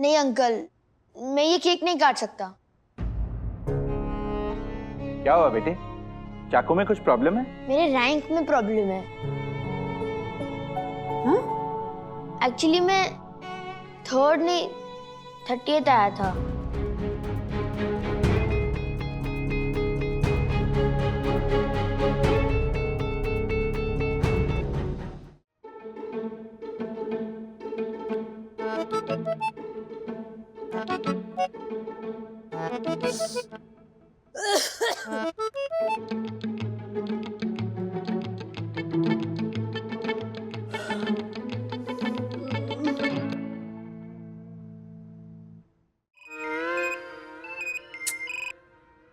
नहीं अंकल, मैं ये केक नहीं काट सकता। क्या हुआ बेटे? चाकू में कुछ प्रॉब्लम है? मेरे रैंक में प्रॉब्लम है। एक्चुअली मैं 3rd नहीं 30th आया था।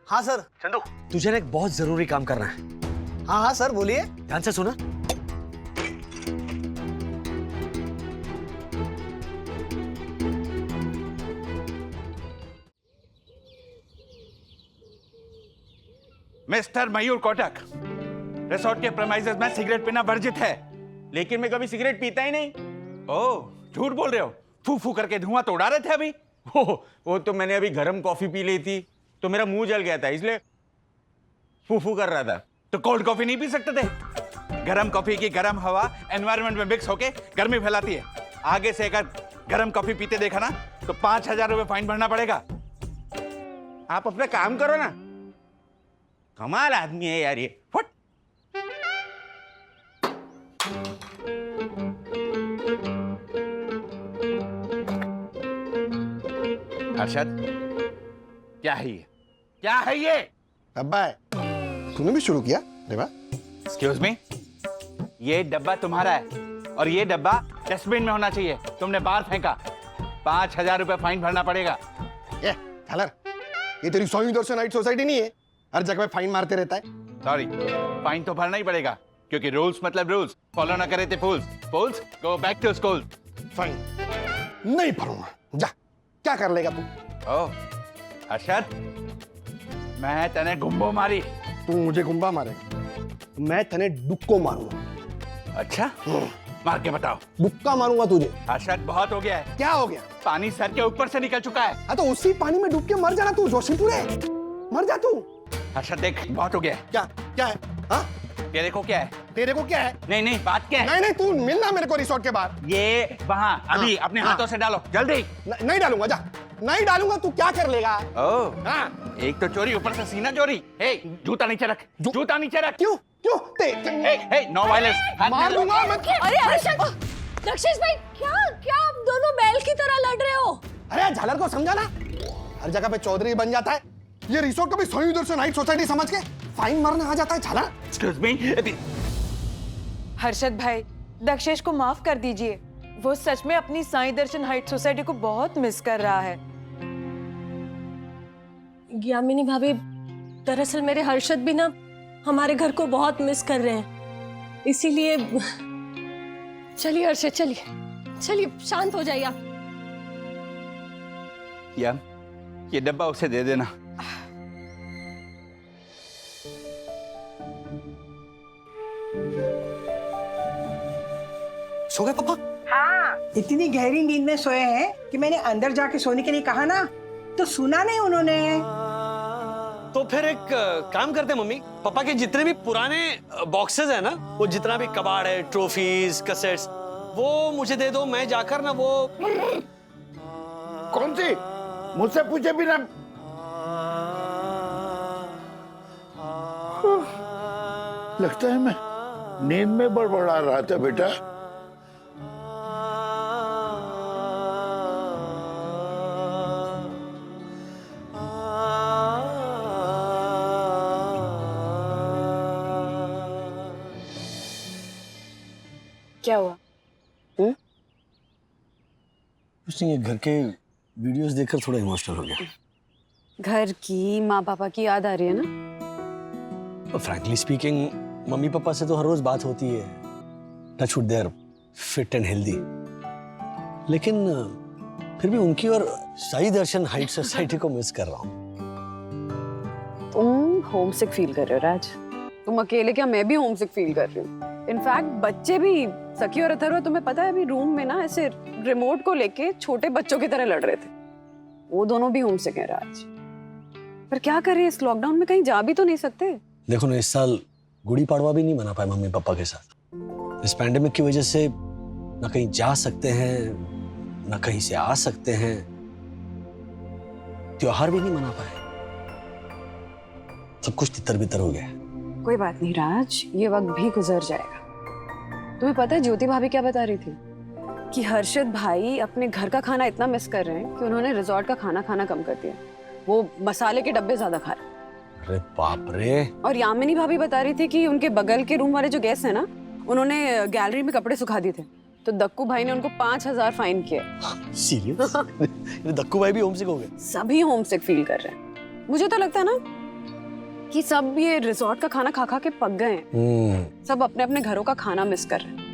हाँ सर। चंदू, तुझे ना एक बहुत जरूरी काम करना है। हाँ हाँ सर बोलिए। ध्यान से सुना। मिस्टर मयूर कोटक, रिसोर्ट के प्रेमाइसेस में सिगरेट पीना वर्जित है। लेकिन मैं कभी सिगरेट पीता ही नहीं। ओह, झूठ बोल रहे हो। फू फू करके धुआं तो उड़ा रहे थे अभी। वो तो मैंने अभी गर्म कॉफी पी ली थी तो मेरा मुंह जल गया था, इसलिए फू फू कर रहा था। तो कोल्ड कॉफी नहीं पी सकते थे? गरम कॉफी की गरम हवा एनवायरनमेंट में मिक्स होके गर्मी फैलाती है। आगे से अगर गरम कॉफी पीते देखा ना तो 5,000 रुपए फाइन भरना पड़ेगा। आप अपना काम करो ना। कमाल आदमी है यार ये। फट। हर्षद, क्या है ये? क्या है ये? डब्बा है। तूने भी शुरू किया डब्बा? एक्सक्यूज मी, ये डब्बा तुम्हारा है और ये डब्बा डस्टबिन में होना चाहिए। तुमने बाहर फेंका, 5,000 रुपए फाइन भरना पड़ेगा। ये झालर, ये तेरी स्वामी दर्शन नाइट सोसाइटी नहीं है हर जगह पे फाइन मारते रहता है। सॉरी, फाइन तो भरना ही पड़ेगा क्योंकि रूल्स मतलब रूल्स। फॉलो ना करे थे fools. Fools go back to school. Fine नहीं भरूंगा। जा, क्या कर लेगा तू? ओह हर्षद, मैं तने गुम्बो मारी। तू मुझे गुम्बा मारेगा, मैं तने डुक्को मारूंगा। अच्छा, मार के बताओ। डुक्का मारूंगा तुझे। हर्षद, बहुत हो गया है। क्या हो गया? पानी सर के ऊपर से निकल चुका है। हाँ तो उसी पानी में डूब के मर जाना तू, जोशीपुरे मर जा तू। हर्षद देख, बहुत हो गया है। क्या क्या है? हाँ तेरे को क्या है? तेरे को क्या है? नहीं नहीं, बात क्या है? नहीं नहीं, तू मिलना मेरे को रिसोर्ट के बाहर। ये वहाँ अभी अपने हाथों से डालो जल्दी। नहीं डालूंगा, जा। नहीं डालूंगा, तू क्या कर लेगा? ओह, हाँ, एक तो चोरी, ऊपर से सीना चोरी। हे, जूता नीचे रख। जूता नीचे रख। क्यों क्यों? हे, नो वायलेंस। मार दूंगा मैं। अरे दक्षेश भाई, क्या आप दोनों बैल की तरह लड़ रहे हो? अरे झालर को समझा ना, हर जगह पे चौधरी बन जाता है। ये रिसोर्ट कभी सोई दर्शन नाइट सोसाइटी समझ के फाइन मारने आ जाता है। झालर, एक्सक्यूज मी। हर्षद भाई, दक्षेश को माफ कर दीजिए। वो सच में अपनी साईं दर्शन हाइट सोसाइटी को बहुत मिस कर रहा है। यामिनी भाभी, दरअसल मेरे हर्षद भी ना हमारे घर को बहुत मिस कर रहे हैं, इसीलिए चलिए हर्षद, चलिए शांत हो जाइए आप। ये डब्बा उसे दे देना। सो गए पापा? हाँ, इतनी गहरी नींद में सोए हैं कि मैंने अंदर जाके सोने के लिए कहा ना तो सुना नहीं उन्होंने। तो फिर एक काम करते हैं मम्मी, पापा के जितने भी पुराने बॉक्सेस है ना, वो जितना भी कबाड़ है, ट्रॉफीज, कैसेट्स, वो मुझे दे दो। मैं जाकर ना वो कौन सी? मुझसे पूछे बिना। लगता है मैं नींद में बड़बड़ा रहा था बेटा। क्या हुआ? कुछ नहीं, घर के वीडियोस देखकर थोड़ा इमोशनल हो गया। घर की, माँ पापा की याद आ रही है ना? फ्रैंकली स्पीकिंग, मम्मी पापा से तो हर रोज बात होती है। Touch wood, they are fit and healthy. लेकिन फिर भी उनकी और साई दर्शन हाइट सोसाइटी को मिस कर रहा हूँ। तुम होम सिक फील कर रहे हो राज। तुम अकेले क्या, मैं भी होम सिक फील कर रही हूँ। इनफैक्ट बच्चे भी सखी और अथर्व, तुम्हें पता है अभी रूम में ना ऐसे रिमोट को लेके छोटे बच्चों की तरह लड़ रहे थे। वो दोनों भी होम सिक हैं आज। पर क्या करें, इस लॉकडाउन में कहीं जा भी तो नहीं सकते। देखो ना, इस साल गुड़ी पाड़वा भी नहीं मना पाए मम्मी पापा के साथ। इस पैंडेमिक की वजह से ना कहीं जा सकते हैं ना कहीं से आ सकते हैं, त्योहार भी नहीं मना पाए। सब कुछ तितर बितर हो गया है। कोई बात नहीं राज, ये वक्त भी गुजर जाएगा। तुम्हें पता है ज्योति भाभी क्या बता रही थी कि हर्षद भाई अपने घर का खाना इतना मिस कर रहे हैं कि उन्होंने रिजॉर्ट का खाना खाना कम कर दिया। वो मसाले के डब्बे ज्यादा खा रहे। अरे बाप रे। और यामिनी भाभी बता रही थी कि उनके बगल के रूम वाले जो गेस्ट हैं ना, उन्होंने गैलरी में कपड़े सुखा दिए थे, तो दक्कू भाई ने उनको 5,000 फाइन किया। सीरियस? दक्कू भाई भी होमसिक हो गए? सभी होमसिक फील कर रहे हैं। मुझे तो लगता है ना कि सब ये रिजॉर्ट का खाना खा खा के पक गए हैं। सब अपने अपने घरों का खाना मिस कर रहे हैं।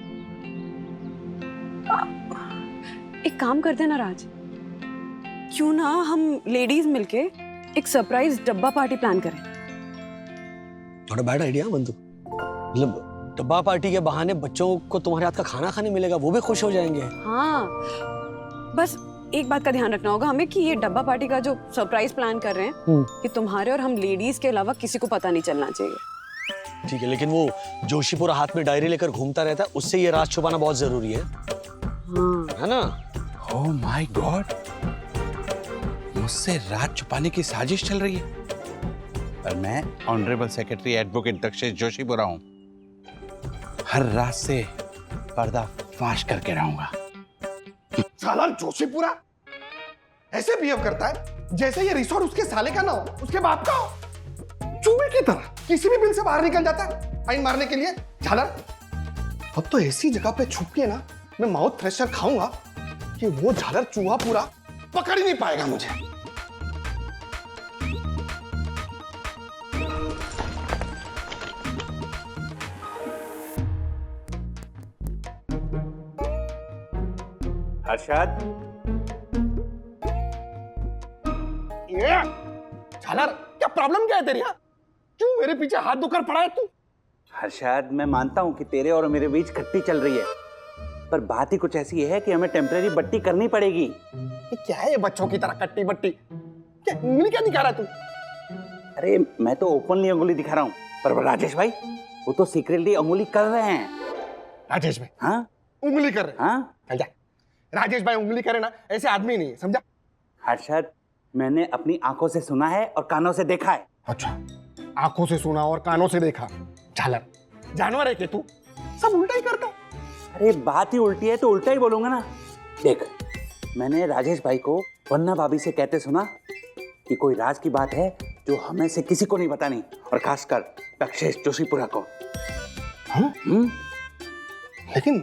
एक काम करते हैं ना राज, क्यों ना हम लेडीज मिलके एक सरप्राइज डब्बा पार्टी प्लान करें। नॉट अ बैड आइडिया बंधु। मतलब डब्बा पार्टी के बहाने बच्चों को तुम्हारे हाथ का खाना खाने मिलेगा, वो भी खुश हो जाएंगे। हाँ, बस एक बात का ध्यान रखना होगा हमें कि ये डब्बा पार्टी का जो सरप्राइज प्लान कर रहे हैं कि तुम्हारे और हम लेडीज के अलावा किसी को पता नहीं चलना चाहिए। ठीक है, लेकिन वो जोशीपुरा हाथ में डायरी लेकर घूमता रहता है, उससे ये राज छुपाना बहुत जरूरी है। हाँ। है ना? ओह माय गॉड, मुझसे राज छुपाने की साजिश चल रही है। पर मैं honourable secretary advocate Dakshesh Joshipura हूँ। हर रात से पर्दा फाश करके रहूंगा। साला जोशीपुरा ऐसे बिहेव करता है जैसे ये रिसोर्ट उसके साले का ना हो, उसके बाप का हो। चूहे की तरह किसी भी बिल से बाहर निकल जाता है फाइन मारने के लिए। झालर, अब तो ऐसी जगह पे छुप के ना मैं माउथ फ्रेशर खाऊंगा कि वो झालर चूहा पूरा पकड़ ही नहीं पाएगा मुझे। हर्षद, ये झालर, क्या प्रॉब्लम क्या है तेरी? हाँ? क्यों मेरे पीछे हाथ धोकर पड़ा है तू? हर्षद, मैं मानता हूँ कि तेरे और मेरे बीच खट्टी चल रही है, पर बात ही कुछ ऐसी है कि हमें टेम्परेरी बट्टी करनी पड़ेगी। ये क्या है ये बच्चों की तरह कट्टी बट्टी? क्या उंगली क्या दिखा रहा तू? अरे मैं तो ओपनली अंगुली दिखा रहा हूँ, पर राजेश भाई वो तो सीक्रेटली अंगुली कर रहे हैं। राजेश भाई? हाँ, उंगली कर रहे? हाँ। चल जा। राजेश भाई उंगली करे ना, ऐसे आदमी नहीं है, समझा? हर्षद, मैंने अपनी आंखों से सुना है और कानों से देखा है। अच्छा, आंखों से सुना और कानों से देखा। झालर, जानवर है कि तू? सब उल्टा ही करता। अरे बात ही उल्टी है तो उल्टा ही बोलूंगा ना। देख, मैंने राजेश भाई को वन्ना भाभी से कहते सुना कि कोई राज की बात है जो हमें से किसी को नहीं बतानी, और खासकर दक्षेश जोशीपुरा को। हाँ? लेकिन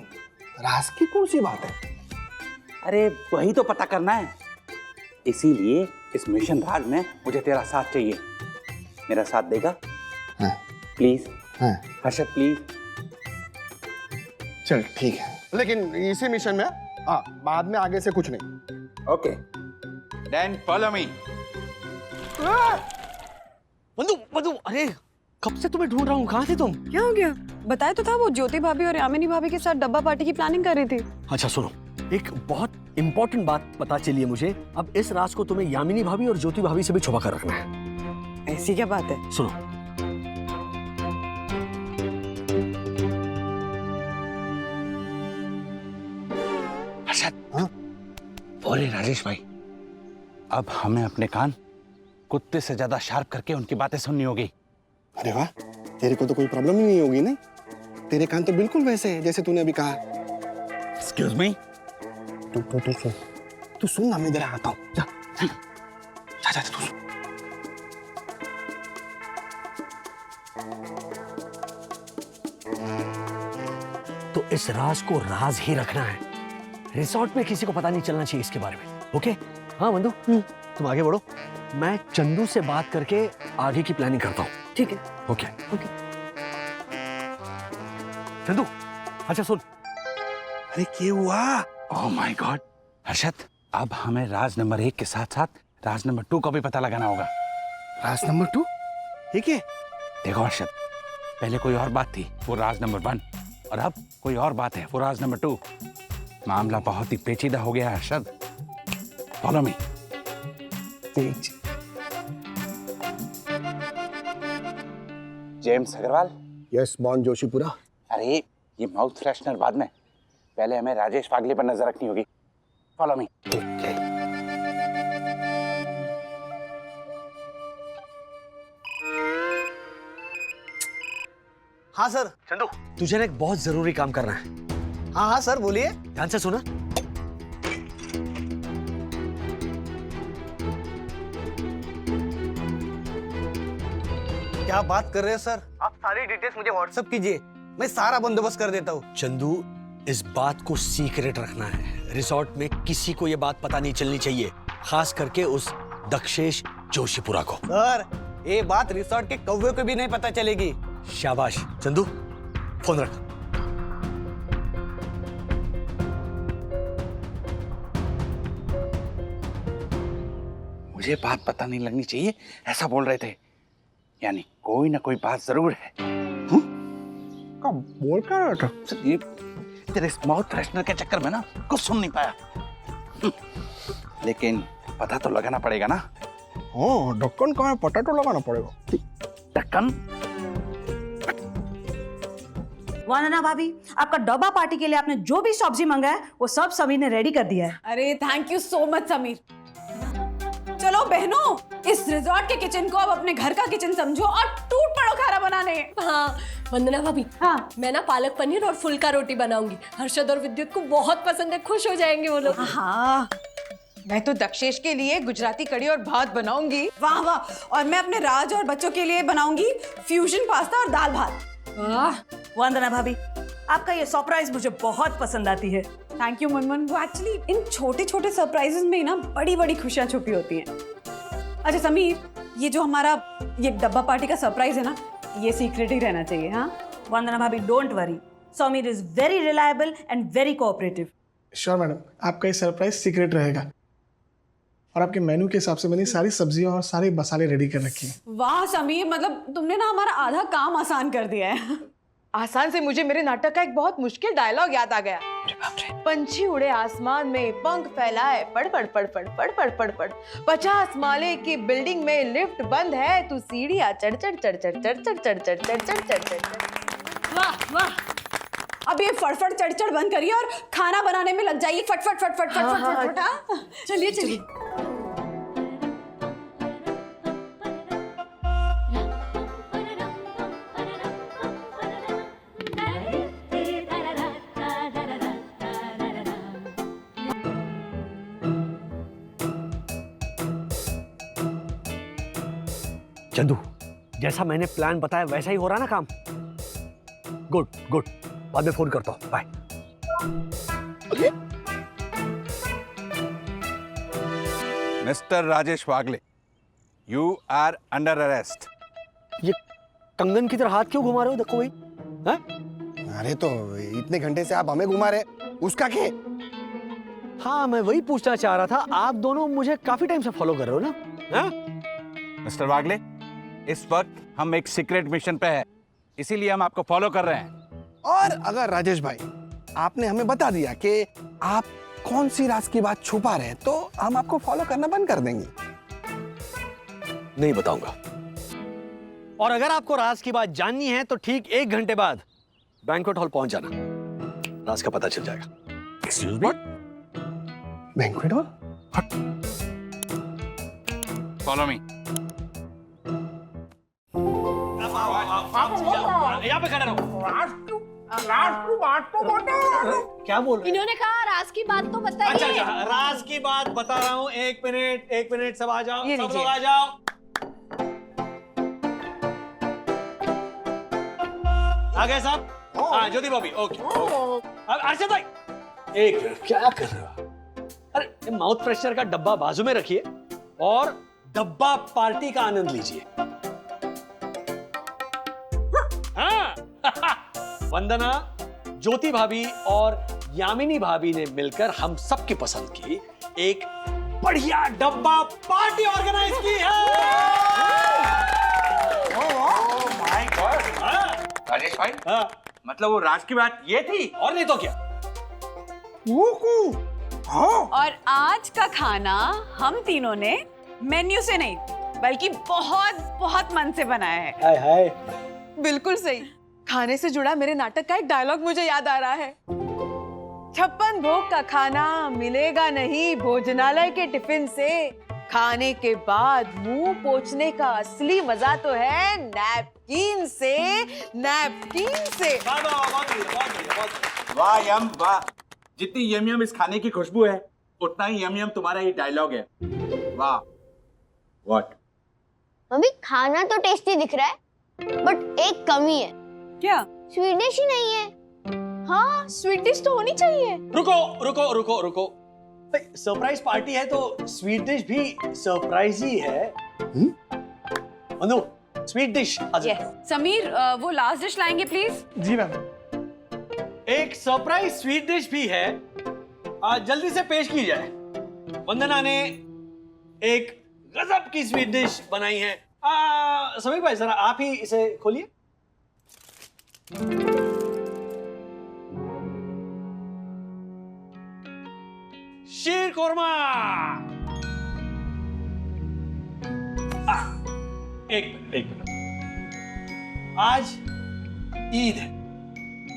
राज की कौन सी बात है? अरे वही तो पता करना है। इसीलिए इस मिशन राज में मुझे तेरा साथ चाहिए। मेरा साथ देगा? हाँ। प्लीज। हाँ। हर्षद प्लीज। चल ठीक है, लेकिन इसी मिशन में हाँ, बाद में आगे से कुछ नहीं। Okay, then follow me. बंधु, बंधु, अरे कब से तुम्हें ढूंढ रहा हूँ, कहाँ थे तुम? क्या हो गया? बताया तो था, वो ज्योति भाभी और यामिनी भाभी के साथ डब्बा पार्टी की प्लानिंग कर रही थी। अच्छा सुनो, एक बहुत इंपॉर्टेंट बात पता चली है मुझे। अब इस राज को तुम्हें यामिनी भाभी और ज्योति भाभी से भी छुपा कर रखना है। ऐसी क्या बात है? सुनो, हर्षद, हाँ? बोले राजेश भाई, अब हमें अपने कान कुत्ते से ज्यादा शार्प करके उनकी बातें सुननी होगी। अरे वाह, तेरे को तो कोई प्रॉब्लम ही नहीं होगी। नहीं, तेरे कान तो बिल्कुल वैसे हैं जैसे तूने अभी कहा। Excuse me. तू सुन ना, मैं इधर आता हूँ। जा जा जा, तू सुन। तो इस राज को राज ही रखना है। रिसोर्ट में किसी को पता नहीं चलना चाहिए इसके बारे में। ओके? हाँ बंधु, तुम आगे बढ़ो, मैं चंदू से बात करके आगे की प्लानिंग करता हूँ। ठीक है। Okay okay. चंदू, अच्छा सुन। अरे क्या हुआ? Oh my God. हर्षद, अब हमें राज नंबर 1 के साथ साथ राज नंबर 2 का भी पता लगाना होगा। राज नंबर 2? ठीक है। देखो हर्षद, पहले कोई और बात थी, वो राज नंबर 1, और अब कोई और बात है, फुराज नंबर 2। मामला बहुत ही पेचीदा हो गया है Arshad. Follow me. James Agarwal. Yes बॉन जोशीपुरा। अरे ये माउथ फ्रेशनर बाद में, पहले हमें राजेश फागले पर नजर रखनी होगी। Follow me. हाँ सर। चंदू, तुझे ना एक बहुत जरूरी काम करना है। हाँ हाँ सर, बोलिए। ध्यान से सुना। क्या बात कर रहे हैं सर? आप सारी डिटेल्स मुझे व्हाट्सएप कीजिए, मैं सारा बंदोबस्त कर देता हूँ। चंदू, इस बात को सीक्रेट रखना है। रिसोर्ट में किसी को ये बात पता नहीं चलनी चाहिए, खास करके उस दक्षेश जोशीपुरा को। सर, ये बात रिसोर्ट के कौवे को भी नहीं पता चलेगी। शाबाश। चंदू, फोन रख। मुझे बात पता नहीं लगनी चाहिए, ऐसा बोल रहे थे। यानी कोई ना कोई बात जरूर है। कब बोल कर रहा था? ये तेरे माउथ फ्रेशनर के चक्कर में ना कुछ सुन नहीं पाया। लेकिन पता तो लगाना पड़ेगा ना। हाँ, ढक्कन कहाँ है, पता तो लगाना पड़ेगा। ढक्कन? वंदना भाभी, आपका डब्बा पार्टी के लिए आपने जो भी सब्जी मंगाया है वो सब समीर ने रेडी कर दिया है। अरे thank you so much Sameer. चलो बहनों, इस रिजॉर्ट के किचन को अब अपने घर का किचन समझो और टूट पड़ो खाना बनाने। हाँ वंदना भाभी, हाँ मैं ना पालक पनीर और फुल्का रोटी बनाऊंगी। हर्षद और विद्युत को बहुत पसंद है, खुश हो जाएंगे वो लोग। हाँ, मैं तो दक्षेश के लिए गुजराती कड़ी और भात बनाऊंगी। वाह वाह। और मैं अपने राज और बच्चों के लिए बनाऊंगी फ्यूजन पास्ता और दाल भात। वाह वंदना भाभी, आपका ये सरप्राइज मुझे बहुत पसंद आती है। थैंक यू मनमन। वो एक्चुअली इन छोटे छोटे सरप्राइजेस में ही ना बड़ी बड़ी खुशियां छुपी होती हैं। अच्छा समीर, ये जो हमारा ये डब्बा पार्टी का सरप्राइज है ना, ये सीक्रेट ही रहना चाहिए। हाँ वंदना भाभी, don't worry, Sameer is very reliable and very cooperative. Sure madam, आपका ये सरप्राइज सीक्रेट रहेगा। और आपके मेन्यू के हिसाब से मैंने सारी सब्जियां और सारे मसाले रेडी कर रखे हैं। वाह समीर, मतलब तुमने ना हमारा आधा काम आसान कर दिया है। आसान से मुझे मेरे नाटक का एक बहुत मुश्किल डायलॉग याद आ गया। पंछी उड़े आसमान में, पंख फैलाए, पड़ पड़ पड़ पड़ पड़ पड़ पड़ पड़, 50 माले की बिल्डिंग में लिफ्ट बंद है, तू सीढ़ियां चढ़ चढ़ चढ़ चढ़ चढ़ चढ़ चढ़ चढ़ चढ़ चढ़ चढ़ चढ़। वाह वाह। अब ये फटफट चढ़ बंद करिए और खाना बनाने में लग जाइए। फट फट फट फट फट फट फट। चलिए चलिए। चंदू, जैसा मैंने प्लान बताया वैसा ही हो रहा ना काम? गुड गुड, बाद में फोन करता हूँ। Bye. Mister Rajesh Wagle, you are under arrest. ये कंगन की तरह हाथ क्यों घुमा रहे हो? देखो भाई। अरे तो इतने घंटे से आप हमें घुमा रहे, उसका क्या? हाँ, मैं वही पूछना चाह रहा था। आप दोनों मुझे काफी टाइम से फॉलो कर रहे हो ना? हाँ? मिस्टर वागले, इस वक्त हम एक सीक्रेट मिशन पे हैं, इसीलिए हम आपको फॉलो कर रहे हैं। और अगर राजेश भाई आपने हमें बता दिया कि आप कौन सी राज की बात छुपा रहे हैं, तो हम आपको फॉलो करना बंद कर देंगे। नहीं बताऊंगा। और अगर आपको राज की बात जाननी है तो ठीक 1 घंटे बाद बैंक्वेट हॉल पहुंच जाना, राज का पता चल जाएगा। Excuse me? Banquet hall? Follow me. यहाँ पे खड़ा रहो। क्या बोल रहे हैं? इन्होंने कहा राज की बात तो बताइए। अच्छा, राज की बात बता रहा हूँ। 1 मिनट, सब आ जाओ, ये सब लीजिए। लोग आ जाओ। आ गए साहब? हाँ, ज्योति भाभी, ओके। अब अर्षद भाई, 1 मिनट, क्या कर रहे हो? अरे माउथ फ्रेशनर का डब्बा बाजू में रखिए और डब्बा पार्टी का आनंद लीजिए। हाँ। वंदना, ज्योति भाभी और यामिनी भाभी ने मिलकर हम सबकी पसंद की एक बढ़िया डब्बा पार्टी ऑर्गेनाइज की है। My God. राजेश भाई, हाँ। मतलब वो राज की बात ये थी? और नहीं तो क्या। और आज का खाना हम तीनों ने मेन्यू से नहीं बल्कि बहुत बहुत मन से बनाया है। हाय हाय। बिल्कुल सही। खाने से जुड़ा मेरे नाटक का एक डायलॉग मुझे याद आ रहा है। 56 भोग का खाना मिलेगा नहीं भोजनालय के टिफिन से, खाने के बाद मुंह पोंछने का असली मजा तो है नैपकिन से, नैपकिन से। वाह यम वाह, जितनी यम यम इस खाने की खुशबू है उतना ही यम यम तुम्हारा ये डायलॉग है। वाह। व्हाट? मम्मी खाना तो टेस्टी दिख रहा है बट एक कमी है। क्या? स्वीट डिश ही नहीं है। हाँ स्वीट डिश तो होनी चाहिए। रुको रुको रुको रुको, सरप्राइज पार्टी है तो स्वीट डिश भी सरप्राइज ही है। Anu sweet dish. समीर वो लास्ट डिश लाएंगे प्लीज। जी मैम। एक सरप्राइज स्वीट डिश भी है, जल्दी से पेश की जाए। वंदना ने एक गजब की स्वीट डिश बनाई है। समीर भाई जरा आप ही इसे खोलिए। शीर कोरमा। एक मिनट। आज ईद है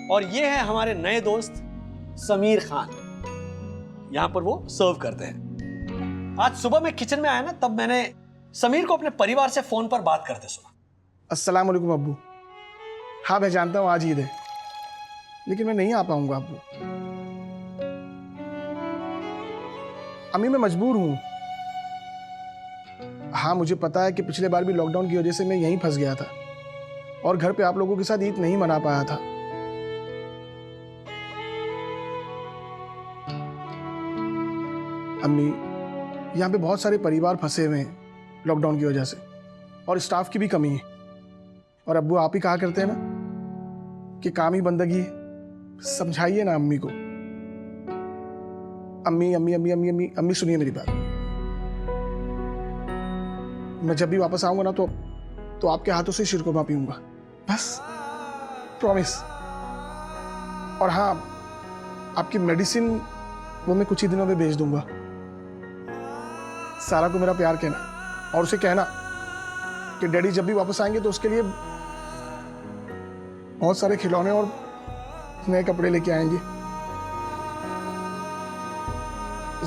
और ये है हमारे नए दोस्त समीर खान। यहां पर वो सर्व करते हैं। आज सुबह मैं किचन में आया ना, तब मैंने समीर को अपने परिवार से फोन पर बात करते सुना। अस्सलाम वालेकुम अब्बू। हाँ मैं जानता हूँ आज ईद है लेकिन मैं नहीं आ पाऊंगा अब्बू। अम्मी मैं मजबूर हूँ। हाँ मुझे पता है कि पिछले बार भी लॉकडाउन की वजह से मैं यहीं फंस गया था और घर पे आप लोगों के साथ ईद नहीं मना पाया था। अम्मी यहाँ पे बहुत सारे परिवार फंसे हुए हैं लॉकडाउन की वजह से और स्टाफ की भी कमी है। और अब्बू आप ही कहा करते हैं ना कि काम ही बंदगी है। समझाइए ना अम्मी को। अम्मी अम्मी अम्मी अम्मी अम्मी अम्मी सुनिए मेरी बात। मैं जब भी वापस आऊंगा ना तो आपके हाथों से शीरकुरमा पीऊंगा, बस प्रॉमिस। और हाँ आपकी मेडिसिन वो मैं कुछ ही दिनों में भेज दूंगा। सारा को मेरा प्यार कहना और उसे कहना कि डैडी जब भी वापस आएंगे तो उसके लिए बहुत सारे खिलौने और नए कपड़े लेके आएंगे।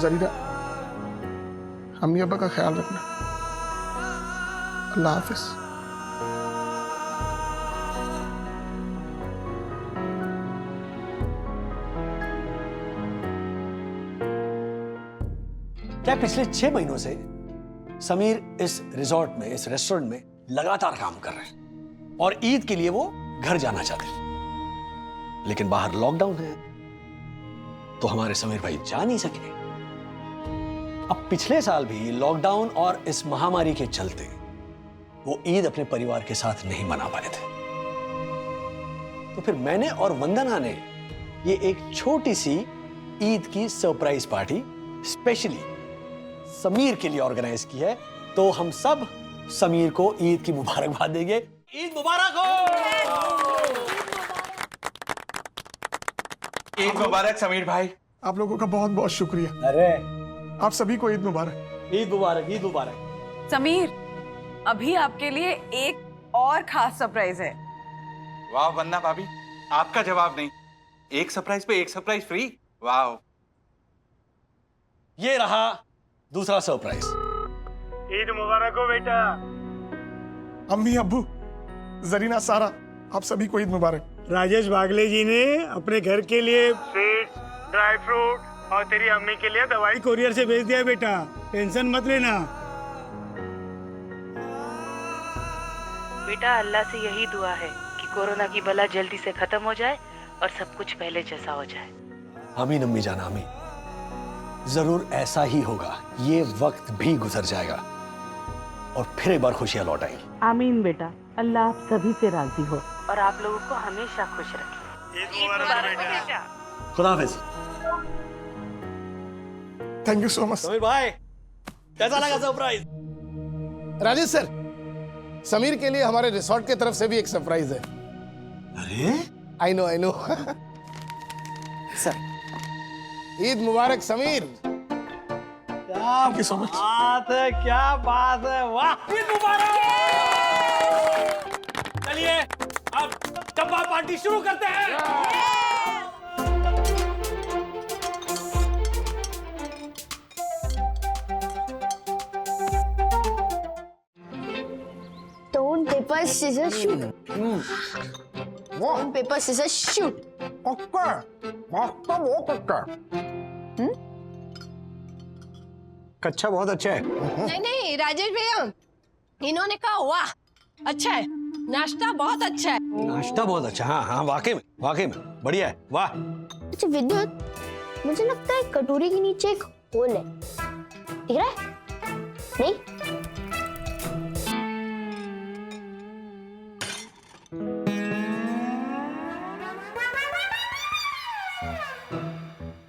जरीना अम्मी अब्बा का ख्याल रखना। अल्लाह हाफिज। क्या पिछले 6 महीनों से समीर इस रिजॉर्ट में, इस रेस्टोरेंट में लगातार काम कर रहे हैं और ईद के लिए वो घर जाना चाहते हैं, लेकिन बाहर लॉकडाउन है तो हमारे समीर भाई जा नहीं सके। अब पिछले साल भी लॉकडाउन और इस महामारी के चलते वो ईद अपने परिवार के साथ नहीं मना पाए थे। तो फिर मैंने और वंदना ने ये एक छोटी सी ईद की सरप्राइज पार्टी स्पेशली समीर के लिए ऑर्गेनाइज की है। तो हम सब समीर को ईद की मुबारकबाद देंगे। ईद मुबारक हो। ईद मुबारक समीर भाई। आप लोगों का बहुत बहुत शुक्रिया। अरे आप सभी को ईद मुबारक। ईद मुबारक, ईद मुबारक। समीर अभी आपके लिए एक और खास सरप्राइज है। वाह वंदना भाभी, आपका जवाब नहीं। एक सरप्राइज पे एक सरप्राइज फ्री। वाह। ये रहा दूसरा सरप्राइज। ईद मुबारक हो बेटा। अम्मी अब्बू जरीना सारा आप सभी को ईद मुबारक। राजेश बागले जी ने अपने घर के लिए स्वीट्स, ड्राई फ्रूट और तेरी अम्मी के लिए दवाई कोरियर से भेज दिया बेटा, टेंशन मत लेना। बेटा अल्लाह से यही दुआ है कि कोरोना की बला जल्दी से खत्म हो जाए और सब कुछ पहले जैसा हो जाए। आमीन अम्मी जान, आमीन। जरूर ऐसा ही होगा। ये वक्त भी गुजर जाएगा और फिर एक बार खुशियां लौट आएंगी। आमीन बेटा, अल्लाह आप सभी से राजी हो और आप लोगों को हमेशा खुश रखे। ईद मुबारक बेटा। खुदा हाफिज। Thank you so much. Sameer भाई कैसा लगा सरप्राइज? राजेश सर, समीर के लिए हमारे रिसोर्ट की तरफ से भी एक सरप्राइज है। अरे आई नो सर ईद मुबारक समीर। क्या बात है, क्या बात है, वाह, ईद मुबारक। चलिए अब डब्बा पार्टी शुरू करते हैं। Stone, paper, scissors, shoot. Stone, paper, scissors, shoot. कच्चा बहुत अच्छा है। नहीं नहीं राजेश भैया, इन्होंने कहा वाह अच्छा है, नाश्ता बहुत अच्छा है। नाश्ता बहुत अच्छा, हाँ हाँ वाकई में बढ़िया है, वाह। अच्छा विद्युत, मुझे लगता है कटोरी के नीचे एक होल है, दिख रहा है? नहीं?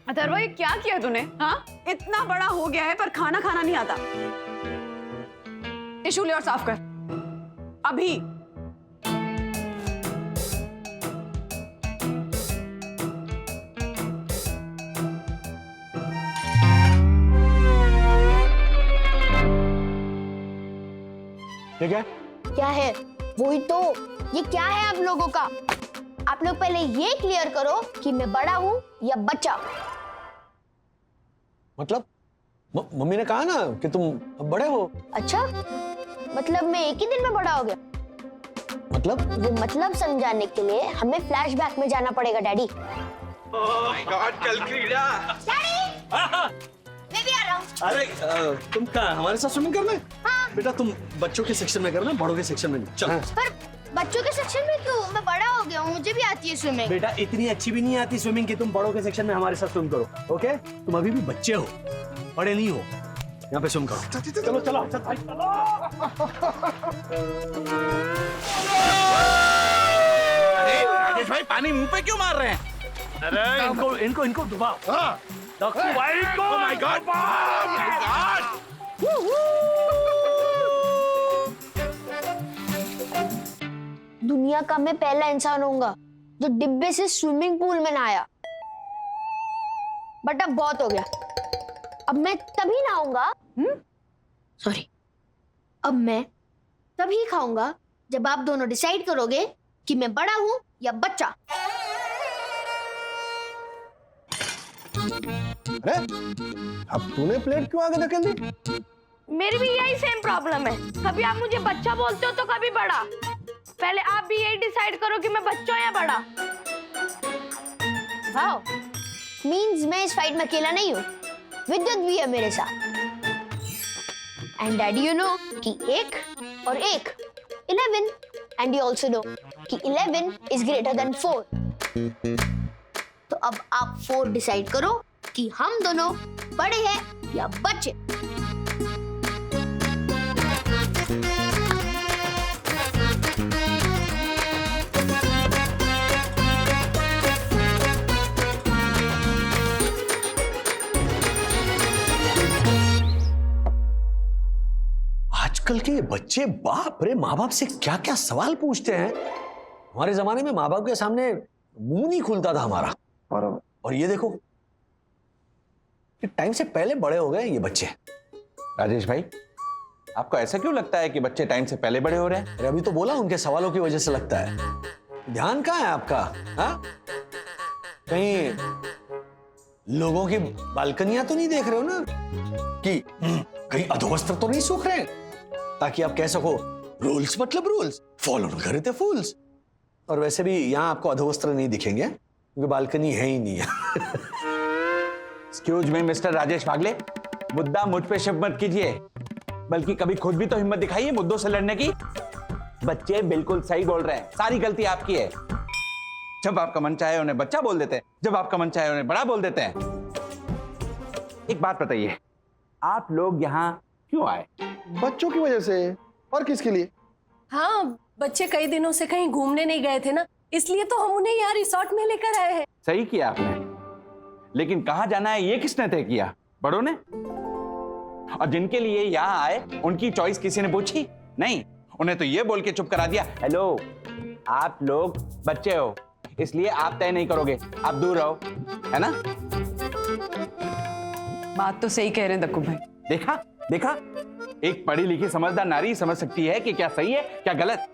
अथर्व ये क्या किया तूने? हाँ, इतना बड़ा हो गया है पर खाना खाना नहीं आता। टिश्यू ले और साफ कर अभी। ये क्या? क्या है? वही तो, ये क्या है आप लोगों का? आप लोग पहले ये क्लियर करो कि मैं बड़ा हूँ या बच्चा। मतलब मम्मी ने कहा ना कि तुम बड़े हो। अच्छा, मतलब मैं एक ही दिन में बड़ा हो गया? मतलब? वो मतलब समझाने के लिए हमें फ्लैशबैक में जाना पड़ेगा डैडी। कल क्रीड़ा। मैं भी आ रहा हूँ। अरे तुम कहाँ हमारे साथ स्विमिंग करना है? हाँ। बेटा तुम बच्चों के सेक्शन में करना, बड़ों के सेक्शन में चल। पर बच्चों के सेक्शन में क्यों? मैं बड़ा हो गया हूँ, मुझे भी आती है स्विमिंग। बेटा इतनी अच्छी भी नहीं आती स्विमिंग की, तुम बड़ों के सेक्शन में हमारे साथ स्विम करो, ओके? तुम अभी भी बच्चे हो, बड़े नहीं हो। यहाँ पे स्विम करो। चलो चलो अरे राजेश भाई, पानी मुंह पे क्यों मार रहे हैं? अरे इनको डुबाओ। हाँ। डॉक्टर भाई को। Oh my God! Oh my God! दुनिया का मैं पहला इंसान होऊंगा जो डिब्बे से स्विमिंग पूल में नहाया। बट अब बहुत हो गया, अब मैं तभी नहाऊंगा। सॉरी, अब मैं तभी खाऊंगा जब आप दोनों डिसाइड करोगे कि मैं बड़ा हूं या बच्चा। अरे अब तूने प्लेट क्यों आगे धकेल दी? मेरी भी यही सेम प्रॉब्लम है, कभी आप मुझे बच्चा बोलते हो तो कभी बड़ा। पहले आप भी यही डिसाइड करो कि मैं बच्चा हूं या बड़ा। वाओ, मींस मैं इस फाइट में अकेला नहीं हूँ, विद्युत भी है मेरे साथ। एंड डैडी यू नो कि 1 और 1 11, एंड यू ऑल्सो नो कि 11 इज ग्रेटर देन 4। तो अब आप 4 डिसाइड करो कि हम दोनों बड़े हैं या बच्चे। आजकल के बच्चे बाप रे माँ बाप से क्या क्या सवाल पूछते हैं। हमारे जमाने में माँ बाप के सामने मुंह नहीं खुलता था हमारा। और ये देखो, टाइम से पहले बड़े हो गए ये बच्चे। राजेश भाई, आपको ऐसा क्यों लगता है कि बच्चे टाइम से पहले बड़े हो रहे हैं? अरे अभी तो बोला उनके सवालों की वजह से लगता है। ध्यान कहाँ है आपका? हाँ, कहीं लोगों की बालकनियां तो नहीं देख रहे हो ना कि कहीं अधोवस्त्र तो नहीं सूख रहे, ताकि आप कह सको रूल्स मतलब रूल्स, फॉलो करे थे फूल्स। और वैसे भी यहाँ आपको अधोवस्त्र नहीं दिखेंगे क्योंकि बालकनी है ही नहीं है। एक्सक्यूज मी मिस्टर राजेश भागले, मुद्दा मुझ पे शिफ्ट मत कीजिए, बल्कि कभी खुद भी तो हिम्मत दिखाइए मुद्दों से लड़ने की। बच्चे बिल्कुल सही बोल रहे हैं, सारी गलती आपकी है। जब आपका मन चाहे उन्हें बच्चा बोल देते हैं, जब आपका मन चाहे उन्हें बड़ा बोल देते हैं। एक बात बताइए, आप लोग यहाँ क्यों आए? बच्चों की वजह से। और किसके लिए? हाँ, बच्चे कई दिनों से कहीं घूमने नहीं गए थे ना, इसलिए तो हम उन्हें यहाँ रिसोर्ट में लेकर आए हैं। सही किया आपने, लेकिन कहाँ जाना है ये किसने तय किया? बड़ों ने? और जिनके लिए यहाँ आए उनकी चॉइस किसी ने पूछी? नहीं, उन्हें तो ये बोल के चुप करा दिया, हेलो आप लोग बच्चे हो, इसलिए आप तय नहीं करोगे, आप दूर रहो, है ना? बात तो सही कह रहे हैं दक्कू भाई। देखा देखा, एक पढ़ी लिखी समझदार नारी समझ सकती है कि क्या सही है क्या गलत।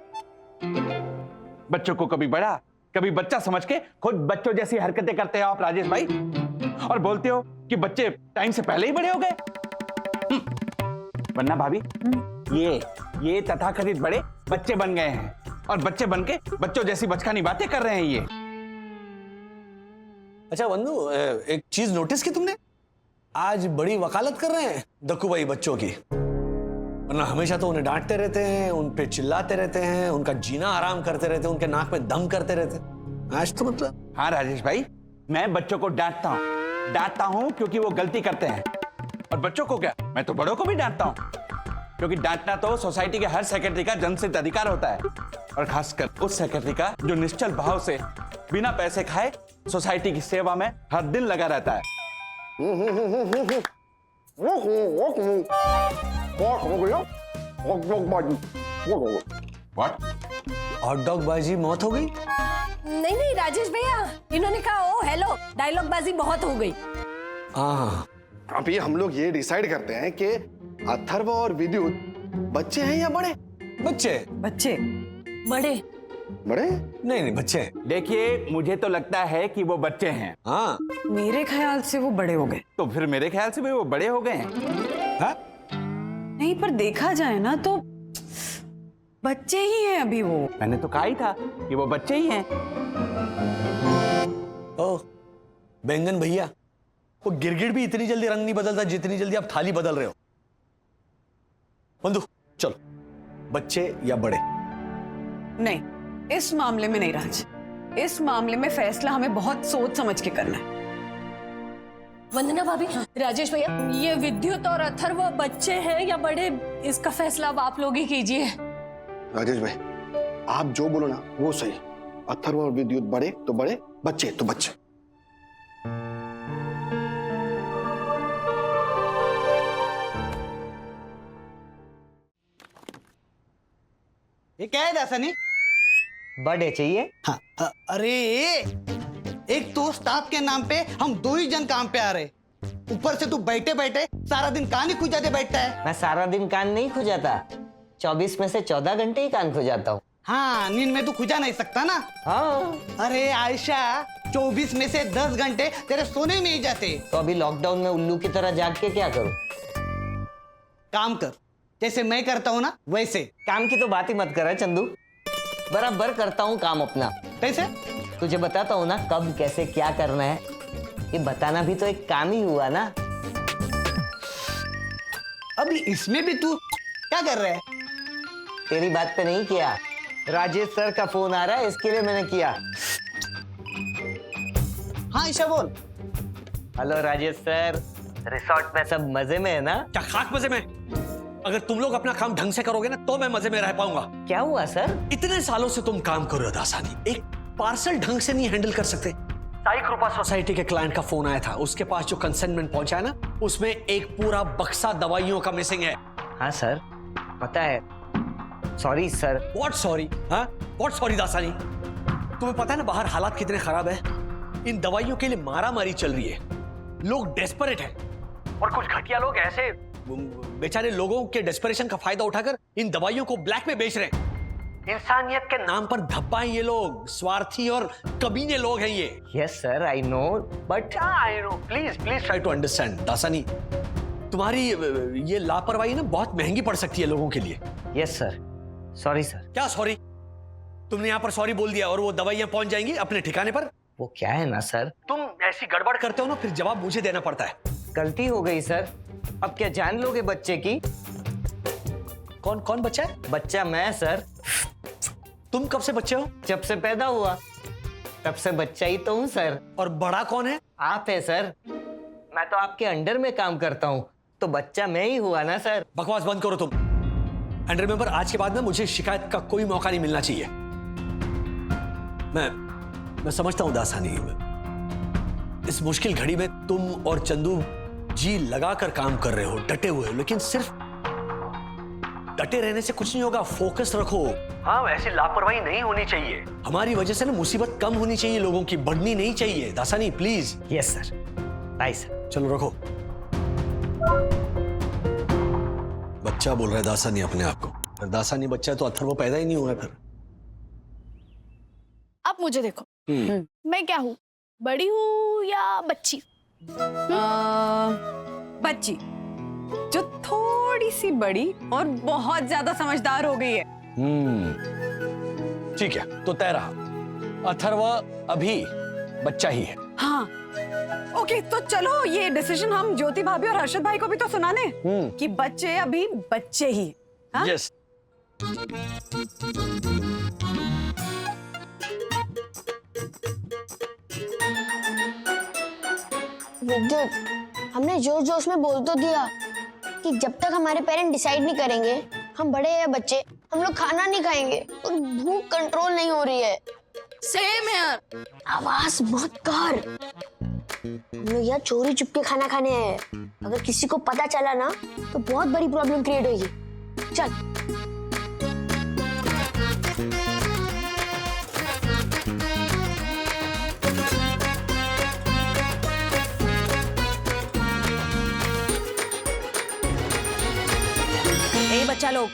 बच्चों को कभी बड़ा कभी बच्चा समझ के खुद बच्चों जैसी हरकतें करते हो आप राजेश भाई, और बोलते हो कि बच्चे टाइम से पहले ही बड़े हो गए। वरना भाभी, ये तथाकथित बड़े बच्चे बन गए हैं, और बच्चे बन के बच्चों जैसी बचकानी बातें कर रहे हैं ये। अच्छा वंदू, एक चीज नोटिस की तुमने? आज बड़ी वकालत कर रहे हैं दक्कू भाई बच्चों की। वरना हमेशा तो उन्हें डांटते रहते हैं, उन पे चिल्लाते रहते हैं, उनका जीना आराम करते रहते हैं, उनके नाक में दम करते रहते हैं। आज तो मतलब। हाँ राजेश भाई, मैं बच्चों को डांटता हूँ क्योंकि वो गलती करते हैं। और बच्चों को क्या, मैं तो बड़ों को भी डांटता हूँ, क्योंकि डांटना तो सोसाइटी के हर सेक्रेटरी का जन्मसिद्ध अधिकार होता है, और खासकर उस सेक्रेटरी का जो निश्चल भाव से बिना पैसे खाए सोसाइटी की सेवा में हर दिन लगा रहता है। हॉट डॉग बाजी मौत हो गई? नहीं नहीं राजेश भैया, इन्होंने कहा ओ हेलो, डायलॉग बाजी बहुत हो गई। हाँ, अभी हम लोग ये डिसाइड करते हैं कि अथर्व और विद्युत बच्चे हैं या बड़े? बच्चे बड़े नहीं बच्चे। देखिए, मुझे तो लगता है कि वो बच्चे हैं। हाँ, मेरे ख्याल से वो बड़े हो गए। तो फिर मेरे ख्याल से भी वो बड़े हो गए हैं। हाँ? नहीं, पर देखा जाए ना तो बच्चे ही हैं अभी वो। मैंने तो कहा ही था कि वो बच्चे ही हैं। ओ बैंगन भैया, वो गिरगिट भी इतनी जल्दी रंग नहीं बदलता जितनी जल्दी आप थाली बदल रहे हो। बंधु चलो, बच्चे या बड़े? नहीं, इस मामले में नहीं राज, इस मामले में फैसला हमें बहुत सोच समझ के करना है। वंदना भाभी, राजेश भैया, ये विद्युत और अथर्व बच्चे हैं या बड़े, इसका फैसला अब आप लोग ही कीजिए। राजेश भाई, आप जो बोलो ना वो सही। अथर्व और विद्युत बड़े तो बड़े, बच्चे तो बच्चे। ये क्या है दासनी? बर्थडे चाहिए? हाँ, अरे एक तो स्टाफ के नाम पे हम 2 ही जन काम पे आ रहे, ऊपर से तू बैठे बैठे सारा दिन कान ही खुजाते बैठता है। मैं सारा दिन कान नहीं खुजाता, 24 में से 14 घंटे ही कान खुजाता हूँ। हाँ, नींद में तू खुजा नहीं सकता ना। हाँ। अरे आयशा, 24 में से 10 घंटे तेरे सोने में ही जाते। तो अभी लॉकडाउन में उल्लू की तरह जाग के क्या करूँ? काम कर, जैसे मैं करता हूँ ना वैसे। काम की तो बात ही मत कर चंदू, बराबर करता हूँ काम अपना। कैसे? तुझे बताता हूँ ना कब कैसे क्या करना है, ये बताना भी तो एक काम ही हुआ ना। अभी इसमें भी तू क्या कर रहा है? तेरी बात पे नहीं किया, राजेश सर का फोन आ रहा है इसके लिए मैंने किया। हाँ ईशा बोल। हेलो राजेश सर, रिसोर्ट में सब मजे में है ना? क्या खाक मजे में? अगर तुम लोग अपना काम ढंग से करोगे ना तो मैं मजे में रह पाऊंगा। क्या हुआ सर? इतने सालों से तुम काम कर रहे हो दासानी, एक पार्सल ढंग से नहीं हैंडल कर सकते। साई कृपा सोसाइटी के क्लाइंट का फोन आया था, उसके पास जो कंसाइनमेंट पहुंचा है ना, उसमें एक पूरा बक्सा दवाइयों का मिसिंग है। हाँ सर, पता है। Sorry sir. What sorry? हाँ, व्हाट सॉरी दासानी? तुम्हें पता है ना बाहर हालात कितने खराब है, इन दवाइयों के लिए मारामारी चल रही है, लोग डेस्परेट हैं, और कुछ घटिया लोग ऐसे बेचारे लोगों के डेस्परेशन का फायदा उठाकर इन दवाइयों को ब्लैक में बेच रहे हैं। इंसानियत के नाम पर धब्बा हैं ये लोग, स्वार्थी और कमीने लोग हैं ये। Yes sir, I know, but I know, please please try to understand Dasani, तुम्हारी ये लापरवाही ना बहुत महंगी पड़ सकती है लोगों के लिए। Yes sir, sorry sir. क्या सॉरी? तुमने यहाँ पर सॉरी बोल दिया और वो दवाइयां पहुंच जाएंगी अपने ठिकाने पर? वो क्या है ना सर, तुम ऐसी गड़बड़ करते हो ना, फिर जवाब मुझे देना पड़ता है। गलती हो गई सर, अब क्या जान लोगे बच्चे की? कौन कौन बच्चा है? बच्चा मैं सर। तुम कब से बच्चे हो? जब से पैदा हुआ तब से बच्चा ही तो हूँ सर। और बड़ा कौन है? आप है सर, मैं तो आपके अंडर में काम करता हूँ, तो बच्चा मैं ही हुआ ना सर। बकवास बंद करो तुम। एंड रिमेंबर, आज के बाद ना मुझे शिकायत का कोई मौका नहीं मिलना चाहिए। मैं समझता हूं दासानी, इस मुश्किल घड़ी में तुम और चंदू जी लगाकर काम कर रहे हो, डटे हुए हो, लेकिन सिर्फ डटे रहने से कुछ नहीं होगा, फोकस रखो। हाँ, वैसे लापरवाही नहीं होनी चाहिए। हमारी वजह से ना मुसीबत कम होनी चाहिए, लोगों की बढ़नी नहीं चाहिए। Dasani please. Yes sir. Bye sir. चलो रखो। बच्चा बोल रहा है दासानी अपने आप को। अगर दासानी बच्चा है तो अथर्व पैदा ही नहीं हुआ है फिर। अब मुझे देखो, मैं क्या हूँ, बड़ी हूँ या बच्ची? बच्ची जो थोड़ी सी बड़ी और बहुत ज्यादा समझदार हो गई है। ठीक है, तो तय रहा, अथर्व अभी बच्चा ही है। हाँ ओके, तो चलो ये डिसीजन हम ज्योति भाभी और हर्षद भाई को भी तो सुना दें कि बच्चे अभी बच्चे ही। हाँ? यस। विद्युत, हमने जोश जोश में बोल तो दिया कि जब तक हमारे पेरेंट डिसाइड नहीं करेंगे हम बड़े या बच्चे, हम लोग खाना नहीं खाएंगे और भूख कंट्रोल नहीं हो रही है। सेम यार। आवाज मत कर, हम लोग यार चोरी चुपके खाना खाने हैं। अगर किसी को पता चला ना तो बहुत बड़ी प्रॉब्लम क्रिएट होगी। चल। ए बच्चा लोग,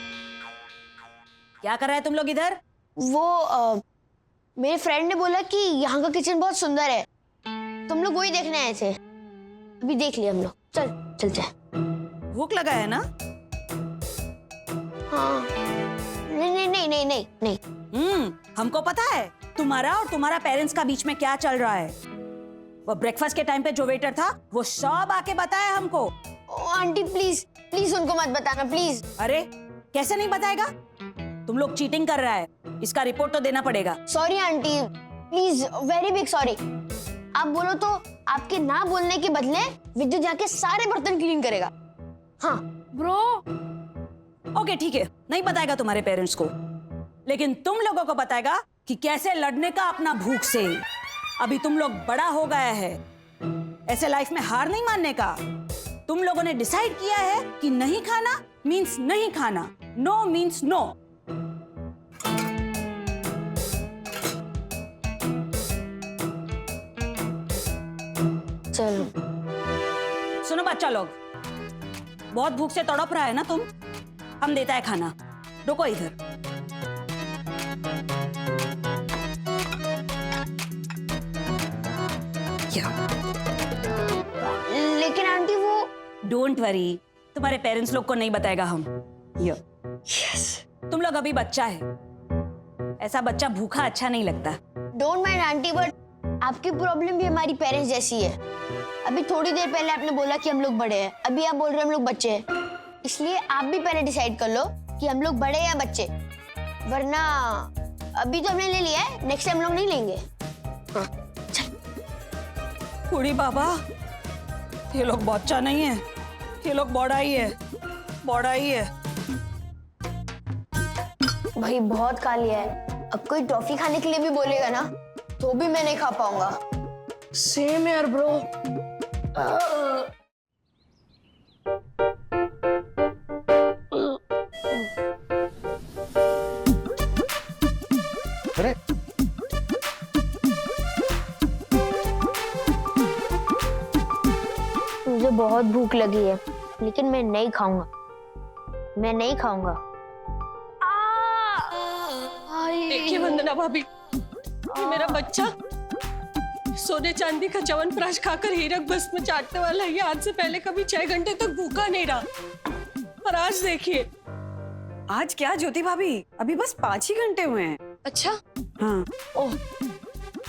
क्या कर रहे हैं तुम लोग इधर? वो मेरे फ्रेंड ने बोला कि यहाँ का किचन बहुत सुंदर है, तुम लोग वही देखने आए थे। अभी देख लिया हम लोग। चल चलते हैं। भूख लगा है ना? हाँ। नहीं नहीं नहीं नहीं नहीं नहीं। हमको पता है तुम्हारा और तुम्हारा पेरेंट्स का बीच में क्या चल रहा है। वो ब्रेकफास्ट के टाइम पे जो वेटर था वो सब आके बताया हमको। आंटी प्लीज प्लीज उनको मत बताना प्लीज। अरे कैसे नहीं बताएगा? तुम लोग चीटिंग कर रहा है, इसका रिपोर्ट तो देना पड़ेगा। Sorry aunty, please, very big sorry. आप बोलो तो आपके ना बोलने के बदले विद्युत जाके सारे बर्तन क्लीन करेगा। हाँ ब्रो। ओके ठीक है, नहीं बताएगा तुम्हारे पेरेंट्स को, लेकिन तुम लोगों को बताएगा कि कैसे लड़ने का अपना भूख से। अभी तुम लोग बड़ा हो गया है, ऐसे लाइफ में हार नहीं मानने का। तुम लोगों ने डिसाइड किया है कि नहीं खाना मींस नहीं खाना, नो मींस नो। चलो। सुनो बच्चा लोग, बहुत भूख से तड़प रहा है ना तुम, हम देता है खाना। रुको इधर। लेकिन आंटी वो। डोंट वरी, तुम्हारे पेरेंट्स लोग को नहीं बताएगा हम। यस। तुम लोग अभी बच्चा है, ऐसा बच्चा भूखा अच्छा नहीं लगता। डोंट माइंड आंटी, बट आपकी प्रॉब्लम भी हमारी पेरेंट्स जैसी है। अभी थोड़ी देर पहले आपने बोला कि हम लोग बड़े हैं, अभी आप बोल रहे हैं हम लोग बच्चे हैं। इसलिए आप भी पहले डिसाइड कर लो कि हम लोग बड़े या बच्चे, वरना अभी तो हमने ले लिया है, नेक्स्ट टाइम हम लोग नहीं लेंगे। हाँ, बूढ़ी बाबा, ये लोग बच्चा नहीं है, ये लोग बड़ा ही है, बड़ा ही है। भाई बहुत खा लिया है, अब कोई टॉफी खाने के लिए भी बोलेगा ना तो भी मैं नहीं खा पाऊंगा। सेम यार ब्रो। अरे मुझे बहुत भूख लगी है, लेकिन मैं नहीं खाऊंगा, मैं नहीं खाऊंगा। देखिए वंदना भाभी, ये मेरा बच्चा सोने चांदी का च्यवनप्राश खाकर हीरक भस्म चाटने वाला है। आज से पहले कभी 6 घंटे तक भूखा नहीं रहा, और आज देखिए। आज क्या ज्योति भाभी, अभी बस 5 ही घंटे हुए हैं। अच्छा। हाँ।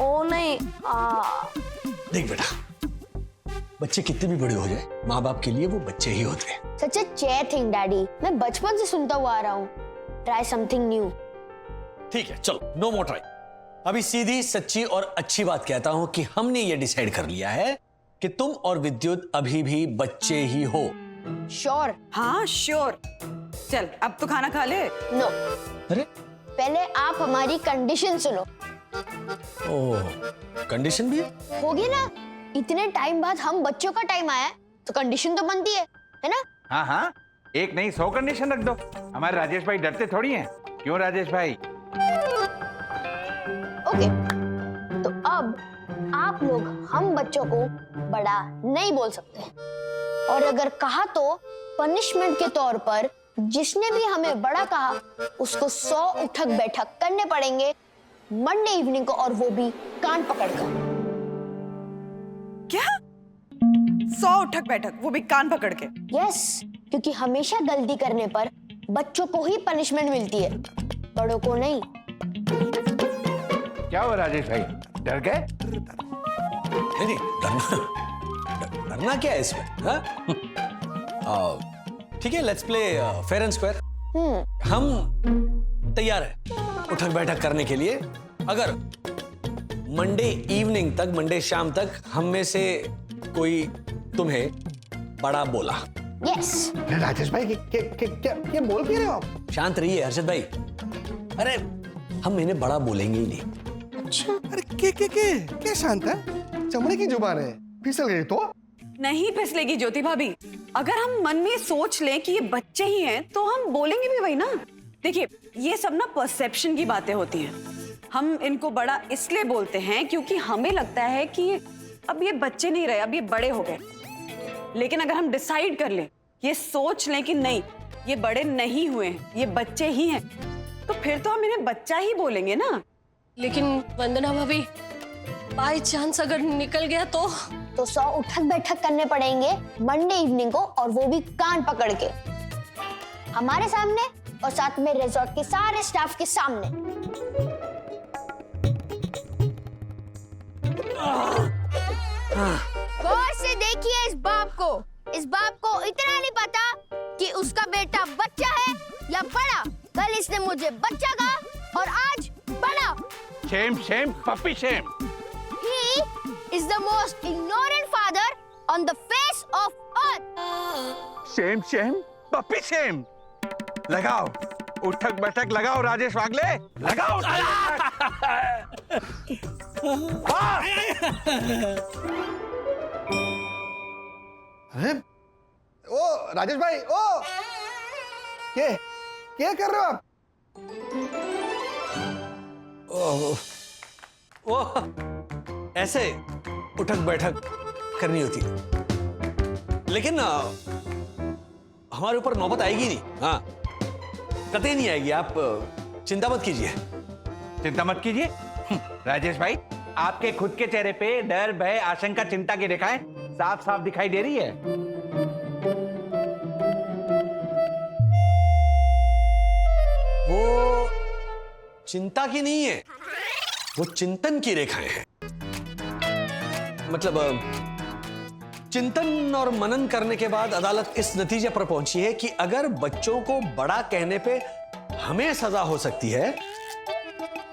ओ नहीं। देख बेटा, बच्चे कितने भी बड़े हो जाए, माँ बाप के लिए वो बच्चे ही होते हैं। सच ए चेयर थिंग डैडी, मैं बचपन से सुनता हुआ आ रहा हूँ। Try something new. ठीक है चलो, नो मोर ट्राई। अभी सीधी सच्ची और अच्छी बात कहता हूं कि हमने ये डिसाइड कर लिया है कि तुम और विद्युत अभी भी बच्चे ही हो। श्योर? हाँ श्योर। चल अब तो खाना खा ले। नो। अरे पहले आप हमारी कंडीशन सुनो। ओह, कंडीशन भी होगी ना, इतने टाइम बाद हम बच्चों का टाइम आया है तो कंडीशन तो बनती है ना? हाँ हाँ, एक नहीं 100 कंडीशन रख दो। हमारे राजेश भाई डरते थोड़ी हैं। क्यों राजेश भाई? ओके, तो अब आप लोग हम बच्चों को बड़ा नहीं बोल सकते, और अगर कहा तो पनिशमेंट के तौर पर जिसने भी हमें बड़ा कहा उसको 100 उठक बैठक करने पड़ेंगे मंडे इवनिंग को, और वो भी कान पकड़कर। क्या? 100 उठक बैठक, वो भी कान पकड़ के? यस, क्योंकि हमेशा गलती करने पर बच्चों को ही पनिशमेंट मिलती है, बड़ों को नहीं। क्या हुआ राजेश भाई, डर गए? नहीं, डरना क्या है इसमें? ठीक है, let's play fair and square. हम तैयार हैं उठक बैठक करने के लिए, अगर मंडे इवनिंग तक, मंडे शाम तक हम में से कोई तुम्हें बड़ा बोला। यस। राजेश भाई क्या बोल क्यों रहे हो आप? शांत रहिए हर्षद भाई। अरे हम इन्हें बड़ा बोलेंगे ही नहीं। अच्छा, अरे क्या शांत है? चमड़े की जुबान है, फिसल गई तो? नहीं फिसलेगी ज्योति भाभी। अगर हम मन में सोच लें कि ये बच्चे ही हैं तो हम बोलेंगे भी वही ना। देखिए, ये सब ना परसेप्शन की बातें होती हैं। हम इनको बड़ा इसलिए बोलते हैं क्योंकि हमें लगता है कि अब ये बच्चे नहीं रहे, अब ये बड़े हो गए। लेकिन अगर हम डिसाइड कर लें, ये सोच लें कि नहीं, ये बड़े नहीं हुए हैं, ये बच्चे ही हैं, तो फिर तो हम इन्हें बच्चा ही बोलेंगे ना। लेकिन वंदना भाभी, बाय चांस अगर निकल गया तो 100 उठक बैठक करने पड़ेंगे मंडे इवनिंग को, और वो भी कान पकड़ के, हमारे सामने और साथ में रिजॉर्ट के सारे स्टाफ के सामने। गौर से देखिए इस बाप को। इस बाप को इतना नहीं पता कि उसका बेटा बच्चा है या बड़ा। कल इसने मुझे बच्चा कहा और आज बड़ा। Shame puppy shame. He is the most ignorant father on the face of earth. Shame puppy shame. लगाओ उठक बैठक, लगाओ राजेश वागले, लगाओ। अरे ओ राजेश भाई, ओ क्या कर रहे हो आप? वो ऐसे उठक बैठक करनी होती है, लेकिन हमारे ऊपर नौबत आएगी नहीं। हाँ, कतई नहीं आएगी, आप चिंता मत कीजिए। चिंता मत कीजिए राजेश भाई, आपके खुद के चेहरे पे डर, भय, आशंका, चिंता की रेखाएं साफ साफ दिखाई दे रही है। वो चिंता की नहीं है, वो चिंतन की रेखाएं हैं। मतलब चिंतन और मनन करने के बाद अदालत इस नतीजे पर पहुंची है कि अगर बच्चों को बड़ा कहने पे हमें सजा हो सकती है,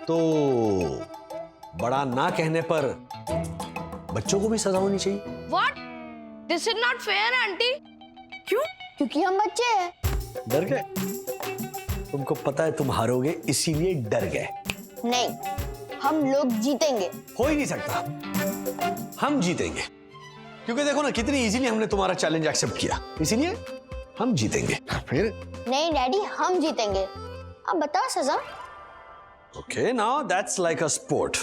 तो बड़ा ना कहने पर बच्चों को भी सजा होनी चाहिए। What? This is not fair, aunty. क्यों? क्योंकि हम बच्चे हैं। डर गए? तुमको पता है तुम हारोगे, इसीलिए डर गए। नहीं, हम लोग जीतेंगे। हो ही नहीं सकता, हम जीतेंगे। क्योंकि देखो ना कितनी इजीली हमने तुम्हारा चैलेंज एक्सेप्ट किया, इसीलिए हम जीतेंगे। फिर? नहीं डैडी, हम जीतेंगे। अब बताओ सजा। Okay, now that's like a sport.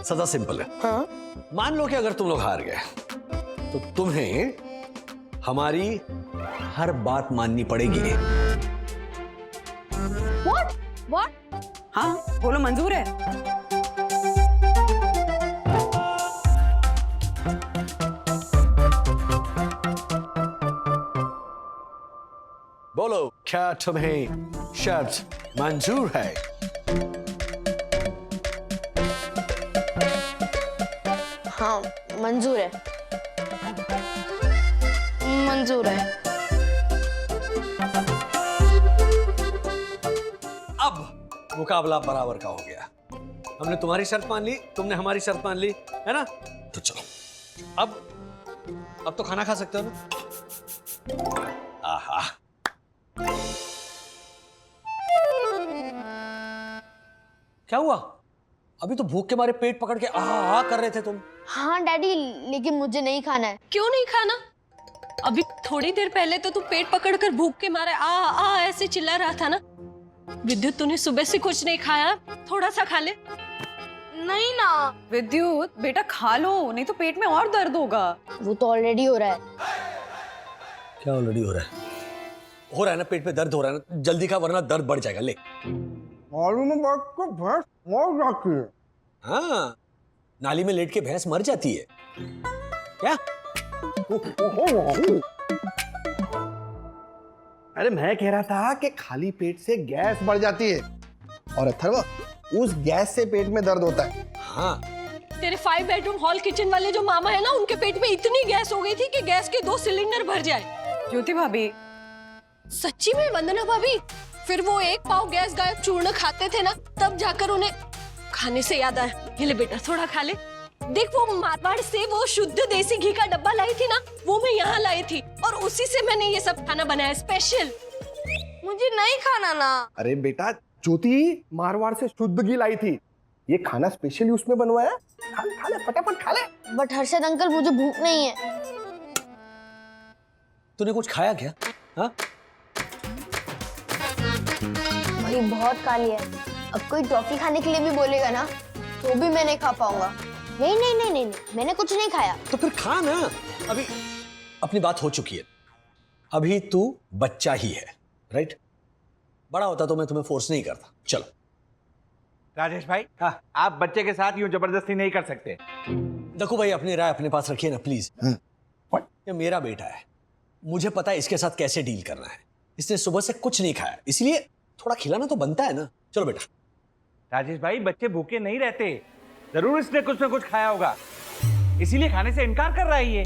सजा सिंपल है। हाँ? मान लो कि अगर तुम लोग हार गए तो तुम्हें हमारी हर बात माननी पड़ेगी। What? What? हाँ, बोलो मंजूर है। बोलो, क्या तुम्हें शर्त मंजूर है? हाँ, मंजूर है। मंजूर है। अब मुकाबला बराबर का हो गया। हमने तुम्हारी शर्त मान ली, तुमने हमारी शर्त मान ली, है ना? तो चलो, अब तो खाना खा सकते हो ना? आहा, क्या हुआ? अभी तो भूख के मारे पेट पकड़ के आहा कर रहे थे तुम। हाँ डैडी, लेकिन मुझे नहीं खाना है। क्यों नहीं खाना? अभी थोड़ी देर पहले तो तू पेट पकड़कर भूख के मारे आ ऐसे चिल्ला रहा था ना। विद्युत, तूने सुबह से कुछ नहीं खाया, थोड़ा सा खा ले। नहीं ना विद्युत बेटा खा लो, नहीं तो पेट में और दर्द होगा। वो तो ऑलरेडी हो रहा है। क्या ऑलरेडी हो रहा है? हो रहा है ना, पेट में दर्द हो रहा है ना, जल्दी खा वरना दर्द बढ़ जाएगा। ले मालूम में बात को भैंस मर जाती है। हाँ, नाली में लेट के भैंस मर जाती है क्या? अरे मैं कह रहा था कि खाली पेट से गैस बढ़ जाती है और अथर्व उस गैस से पेट में दर्द होता है। हाँ, तेरे 5 बेडरूम हॉल किचन वाले जो मामा है ना, उनके पेट में इतनी गैस हो गई थी कि गैस के 2 सिलेंडर भर जाए। ज्योति भाभी, सच्ची में वंदना भाभी, फिर वो 1 पाव गैस गायब चूर्ण खाते थे ना, तब जाकर उन्हें खाने से याद आया, ये ले बेटा थोड़ा खा ले। देख, वो मारवाड़ से वो शुद्ध देसी घी का डब्बा लाई थी ना, वो मैं यहाँ लाई थी और उसी से मैंने ये सब खाना बनाया स्पेशल। मुझे नहीं खाना ना। अरे बेटा, ज्योति मारवाड़ से शुद्ध घी लाई थी, ये खाना स्पेशली उसमें बनवाया। खा ले फटाफट खा ले। बट हर्षद अंकल, मुझे भूख नहीं है। तूने कुछ खाया क्या? हाँ? भाई बहुत खा लिया। अब कोई टॉफी खाने के लिए भी बोलेगा ना, तो भी मैं नहीं खा पाऊंगा। नहीं नहीं नहीं नहीं, मैंने कुछ नहीं खाया। तो फिर खा ना। अभी अपनी बात हो चुकी है, अभी तू बच्चा ही है, राइट? बड़ा होता तो मैं तुम्हें फोर्स नहीं करता। चलो राजेश भाई, हाँ, आप बच्चे के साथ यूं जबरदस्ती नहीं कर सकते। देखो भाई, अपनी राय अपने पास रखिए ना प्लीज। ये मेरा बेटा है, मुझे पता है इसके साथ कैसे डील करना है। इसने सुबह से कुछ नहीं खाया, इसलिए थोड़ा खिलाना तो बनता है ना। चलो बेटा। राजेश भाई, बच्चे भूखे नहीं रहते, जरूर इसने कुछ ना कुछ खाया होगा, इसीलिए खाने से इनकार कर रहा है ये।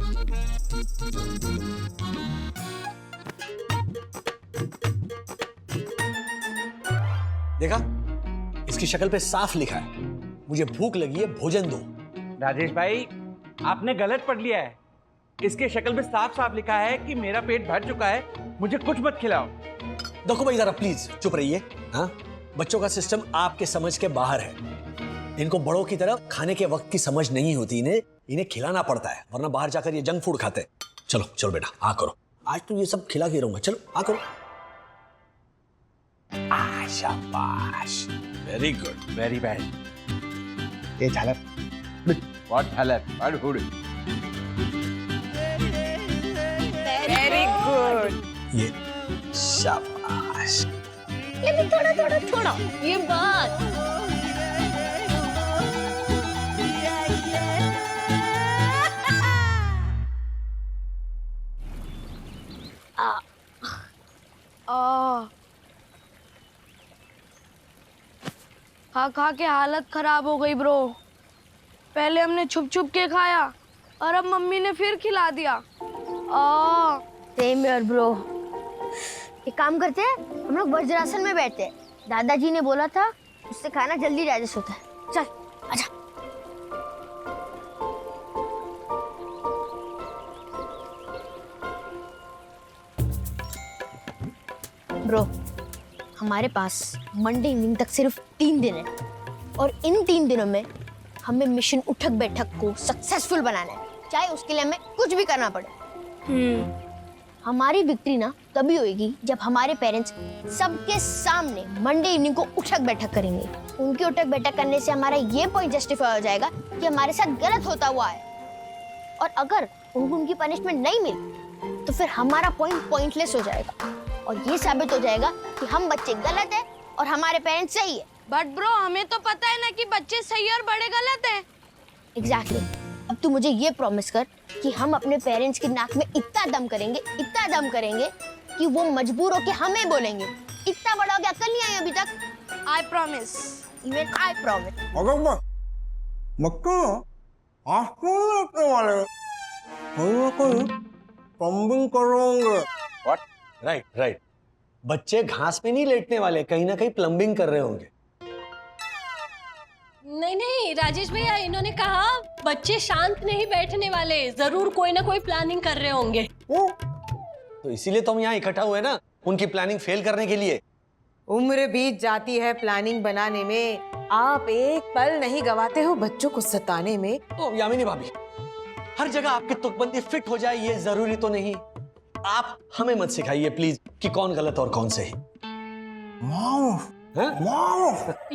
देखा, इसकी शक्ल पे साफ लिखा है, मुझे भूख लगी है, भोजन दो। राजेश भाई, आपने गलत पढ़ लिया है। इसके शक्ल पे साफ साफ लिखा है कि मेरा पेट भर चुका है, मुझे कुछ मत खिलाओ। देखो भाई, जरा प्लीज चुप रहिए। हाँ, बच्चों का सिस्टम आपके समझ के बाहर है। इनको बड़ों की तरह खाने के वक्त की समझ नहीं होती, इन्हें खिलाना पड़ता है, वरना बाहर जाकर ये जंक फूड खाते हैं। चलो चलो बेटा, आ करो, आज तो ये सब खिला के रहूंगा। चलो आ करो। शाबाश, वेरी गुड, वेरी बैड। ये झालर, व्हाट झालर, व्हाट हुड। Very good. ये शाबाश। लेकिन थोड़ा थोड़ा थोड़ा ये बात। खा खा के हालत खराब हो गई ब्रो। पहले हमने छुप छुप के खाया और अब मम्मी ने फिर खिला दिया। सेम यार ब्रो। एक काम करते हैं, हम लोग वज्रासन में बैठते हैं। दादाजी ने बोला था उससे खाना जल्दी डाइजेस्ट होता है। चल आजा। ब्रो, हमारे पास मंडे इवनिंग तक सिर्फ 3 दिन है और इन 3 दिनों में हमें मिशन उठक बैठक को सक्सेसफुल बनाना है, चाहे उसके लिए हमें कुछ भी करना पड़े। हमारी विक्ट्री ना तभी होगी जब हमारे पेरेंट्स सबके सामने मंडे इवनिंग को उठक बैठक करेंगे। उनकी उठक बैठक करने से हमारा ये पॉइंट जस्टिफाई हो जाएगा कि हमारे साथ गलत होता हुआ है, और अगर उनको उनकी पनिशमेंट नहीं मिली तो फिर हमारा पॉइंट पॉइंटलेस हो जाएगा और ये साबित हो जाएगा कि हम बच्चे गलत है और हमारे पेरेंट्स सही है। बट ब्रो, हमें तो पता है ना कि बच्चे सही और बड़े गलत हैं। एग्जैक्टली। अब तू मुझे ये प्रॉमिस कर कि हम अपने पेरेंट्स की नाक में इतना दम करेंगे कि वो मजबूर होके हमें बोलेंगे। इतना बड़ा हो गया, अकल नहीं आई अभी तक। I promise. Even I promise. अगर मक्का आसमान वाले पंपिंग करोगे। व्हाट? Right right. बच्चे घास पे नहीं लेटने वाले, कहीं ना कहीं प्लम्बिंग कर रहे होंगे। नहीं नहीं राजेश भैया, इन्होंने कहा बच्चे शांत नहीं बैठने वाले, जरूर कोई ना कोई प्लानिंग कर रहे होंगे। तो इसीलिए तो हम यहाँ इकट्ठा हुए ना, उनकी प्लानिंग फेल करने के लिए। उम्र बीत जाती है प्लानिंग बनाने में, आप एक पल नहीं गवाते हो बच्चों को सताने में। तो यामिनी भाभी, हर जगह आपकी तुकबंदी फिट हो जाए ये जरूरी तो नहीं। आप हमें मत सिखाइए प्लीज कि कौन गलत और कौन सही।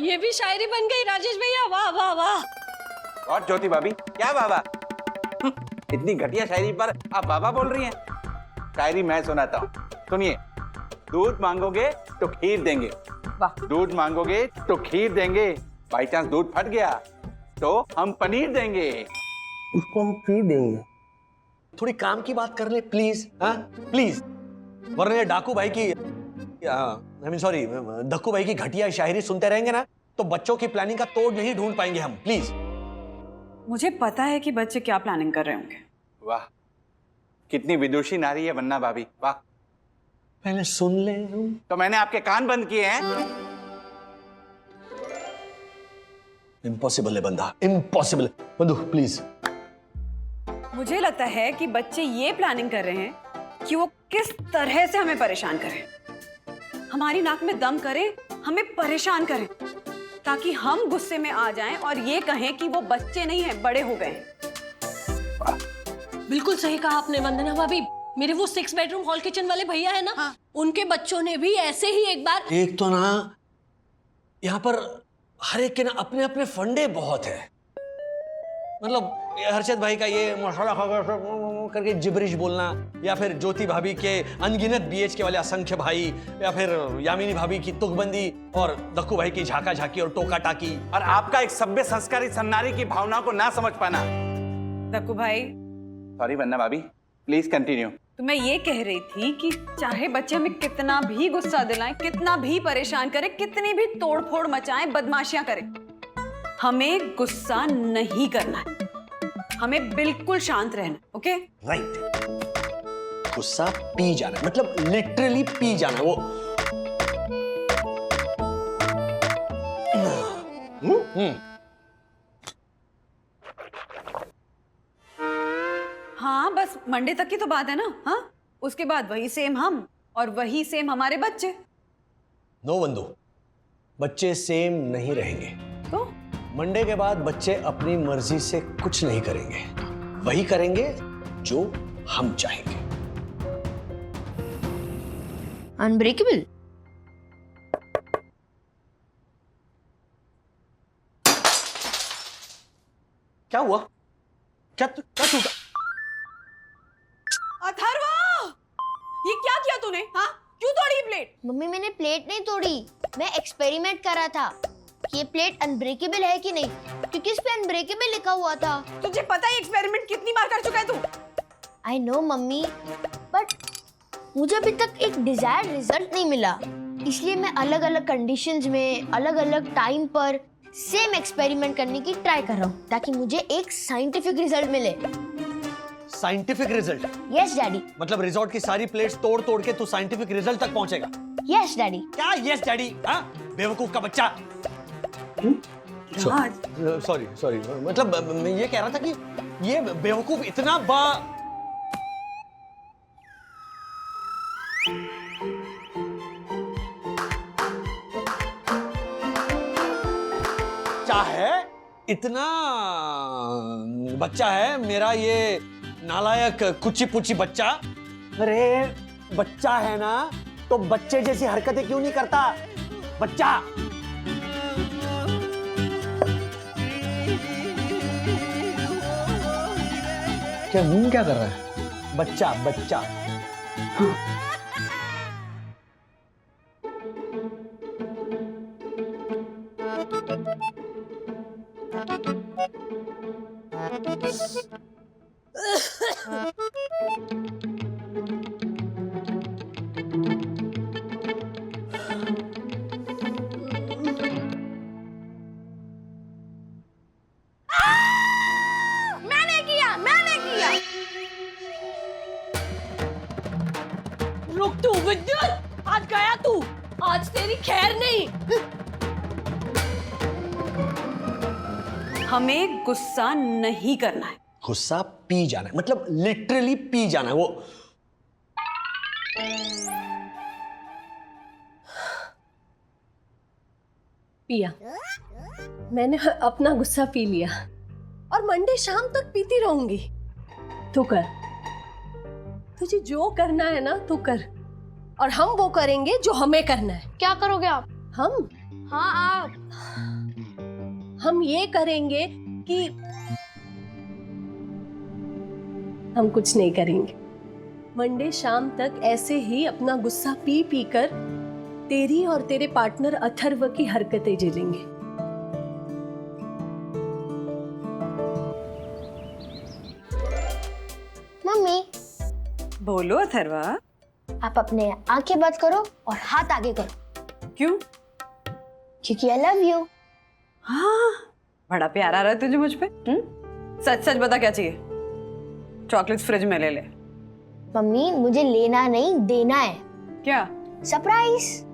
ये भी शायरी बन गई राजेश भैया, वाह वाह वाह। और ज्योति भाभी क्या बाबा, इतनी घटिया शायरी पर आप बाबा बोल रही हैं। शायरी मैं सुनाता हूँ, सुनिए। दूध मांगोगे तो खीर देंगे, दूध मांगोगे तो खीर देंगे, बाई चांस दूध फट गया तो हम पनीर देंगे। उसको हम खीर देंगे। थोड़ी काम की बात कर ले प्लीज, हाँ प्लीज, वरना ये डाकू भाई की सॉरी दक्कू भाई की घटिया शायरी सुनते रहेंगे ना तो बच्चों की प्लानिंग का तोड़ नहीं ढूंढ पाएंगे हम। प्लीज। मुझे पता है कि बच्चे क्या प्लानिंग कर रहे होंगे। वाह, कितनी विदुषी नारी है वन्ना भाभी, वाह। पहले सुन ले। तो मैंने आपके कान बंद किए हैं। इम्पॉसिबल है बंदा, इम्पॉसिबल। बंधु प्लीज। मुझे लगता है कि बच्चे ये प्लानिंग कर रहे हैं कि वो किस तरह से हमें परेशान करें, हमारी नाक में दम करें, हमें परेशान करें, ताकि हम गुस्से में आ जाएं और ये कहें कि वो बच्चे नहीं हैं, बड़े हो गए। बिल्कुल सही कहा आपने वंदना भाभी। मेरे वो 6 बेडरूम हॉल किचन वाले भैया है ना, हाँ। उनके बच्चों ने भी ऐसे ही एक बार। एक तो ना यहाँ पर हर एक के ना अपने अपने फंडे बहुत है। मतलब हर्षद भाई का ये मसाला करके जिब्रिश बोलना, या फिर ज्योति भाभी के अनगिनत BHK वाले असंख्य भाई, या फिर यामिनी भाभी की तुकबंदी और दक्कू भाई की झाका झाकी और टोका टाकी, और आपका एक सभ्य संस्कारी सन्नारी की भावना को ना समझ पाना। दक्कू भाई सॉरी वन्ना भाभी, प्लीज कंटिन्यू। तो मैं ये कह रही थी कि चाहे बच्चे हमें कितना भी गुस्सा दिलाएं, कितना भी परेशान करें, कितनी भी तोड़फोड़ मचाएं, बदमाशियां करें, हमें गुस्सा नहीं करना है, हमें बिल्कुल शांत रहना। Okay right. गुस्सा पी जाना, मतलब लिटरली पी जाना। वो हाँ, बस मंडे तक की तो बात है ना। हाँ, उसके बाद वही सेम हम और वही सेम हमारे बच्चे। नो बंधु, बच्चे सेम नहीं रहेंगे। तो मंडे के बाद बच्चे अपनी मर्जी से कुछ नहीं करेंगे, वही करेंगे जो हम चाहेंगे। अनब्रेकेबल। क्या हुआ? क्या टूटा? अथर्व, ये क्या किया तूने? हाँ, क्यों तोड़ी ये प्लेट? मम्मी मैंने प्लेट नहीं तोड़ी, मैं एक्सपेरिमेंट कर रहा था कि ये प्लेट अनब्रेकेबल है कि नहीं, क्योंकि इस पे अनब्रेकेबल लिखा हुआ था। तुझे पता है एक्सपेरिमेंट कितनी बार कर चुका है तू? आई नो मम्मी, बट मुझे अभी तक एक डिजायर्ड रिजल्ट नहीं मिला, इसलिए मैं अलग अलग कंडीशंस में अलग अलग टाइम पर सेम एक्सपेरिमेंट करने की ट्राई कर रहा हूँ, ताकि मुझे एक साइंटिफिक रिजल्ट मिले। Scientific result? Yes daddy. मतलब रिजॉर्ट की सारी प्लेट्स तोड़ तोड़ के तू साइंटिफिक रिजल्ट तक पहुंचेगा? Yes daddy. क्या यस डैडी? हाँ, बेवकूफ का बच्चा। सॉरी, मतलब मैं ये कह रहा था कि ये बेवकूफ इतना चाहे इतना बच्चा है मेरा ये नालायक कुची पुची बच्चा। अरे बच्चा है ना तो बच्चे जैसी हरकतें क्यों नहीं करता बच्चा? क्या मुंह क्या कर रहा है? बच्चा बच्चा। रुक तू विद्युत, आज गया तू, आज तेरी खैर नहीं। हमें गुस्सा नहीं करना है। गुस्सा पी जाना है, मतलब लिटरली पी जाना है। वो पिया, मैंने अपना गुस्सा पी लिया और मंडे शाम तक पीती रहूंगी। तू कर, तुझे जो करना है ना तू कर, और हम वो करेंगे जो हमें करना है। क्या करोगे आप? हम? हाँ आप। हम ये करेंगे कि हम कुछ नहीं करेंगे। मंडे शाम तक ऐसे ही अपना गुस्सा पी पी कर तेरी और तेरे पार्टनर अथर्व की हरकतें झेलेंगे। मम्मी बोलो अथर्वा। आप अपने आंखें बंद करो और हाथ आगे करो। क्यों? क्योंकि आई लव यू। हाँ, बड़ा प्यार आ रहा है तुझे मुझ पे। सच सच बता क्या चाहिए? चॉकलेट्स फ्रिज में ले ले। मम्मी मुझे लेना नहीं देना है। क्या? सरप्राइज।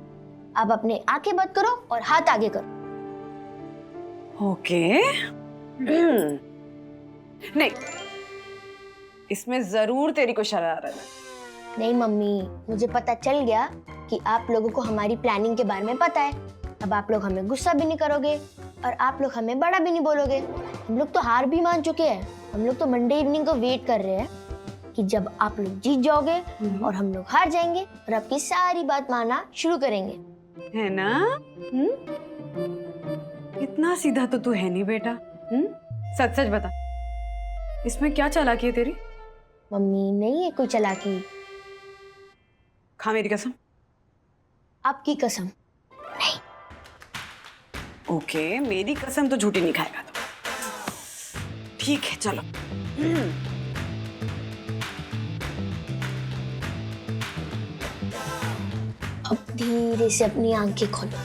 आप अपने आंखें बंद करो और हाथ आगे करो। ओके। नहीं, इसमें जरूर तेरी को शरारत है। नहीं मम्मी, मुझे पता चल गया कि आप लोगों को हमारी प्लानिंग के बारे में पता है। अब आप लोग हमें गुस्सा भी नहीं करोगे और आप लोग हमें बड़ा भी नहीं बोलोगे। हम लोग तो हार भी मान चुके हैं। हम लोग तो मंडे इवनिंग को वेट कर रहे हैं कि जब आप लोग जीत जाओगे और हम लोग हार जाएंगे और आपकी सारी बात मानना शुरू करेंगे, है ना? इतना सीधा तो तू है नहीं बेटा। सच सच बता, इसमें क्या चालाकी है तेरी? मम्मी नहीं है कोई चालाकी। खा मेरी कसम। आपकी कसम। ओके, मेरी कसम तो झूठी नहीं खाएगा तो। ठीक है चलो। अब धीरे से अपनी आंखें खोलो।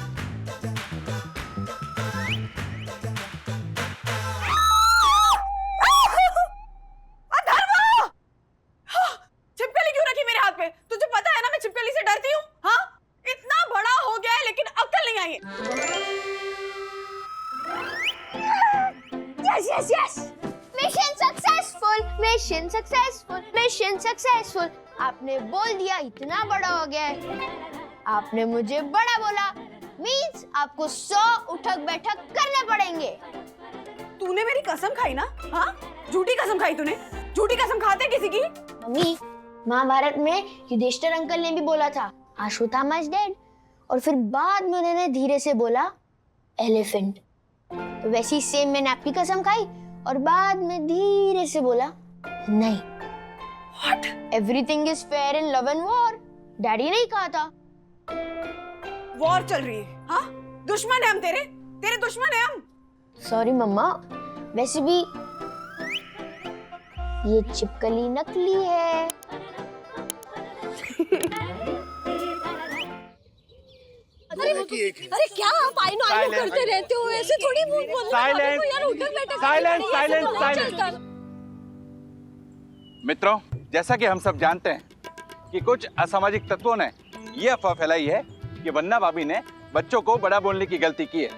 छिपकली क्यों रखी मेरे हाथ पे? तुझे पता है ना मैं छिपकली से डरती हूँ। हाँ, इतना बड़ा हो गया है लेकिन अक्ल नहीं आई है। Yes, yes, yes. Mission successful. Mission successful. Mission successful. आपने बोल दिया इतना बड़ा हो गया है। आपने मुझे बड़ा बोला, मीन्स आपको 100 उठक बैठक करने पड़ेंगे। तूने मेरी कसम खाई ना? हाँ, झूठी कसम खाई तूने। झूठी कसम खाते किसी की? मम्मी, महाभारत में युधिष्ठिर अंकल ने भी बोला था अश्वत्थामा इज डेड, और फिर बाद में उन्होंने धीरे से बोला एलिफेंट। तो वैसे ही सेम मैंने आपकी कसम खाई और बाद में धीरे से बोला नहीं। What? Everything is fair in love and war. Daddy ने ही कहा था। वॉर चल रही है। हाँ, दुश्मन है हम तेरे। तेरे दुश्मन है हम। सॉरी मम्मा, वैसे भी ये छिपकली नकली है। अरे क्या आप आइनो करते रहते हो? ऐसे थोड़ी बोलना यार। उठक बैठक साइलेंस। मित्रों, जैसा कि हम सब जानते हैं कि कुछ असामाजिक तत्वों ने यह अफवाह फैलाई है कि वन्ना भाभी ने बच्चों को बड़ा बोलने की गलती की है,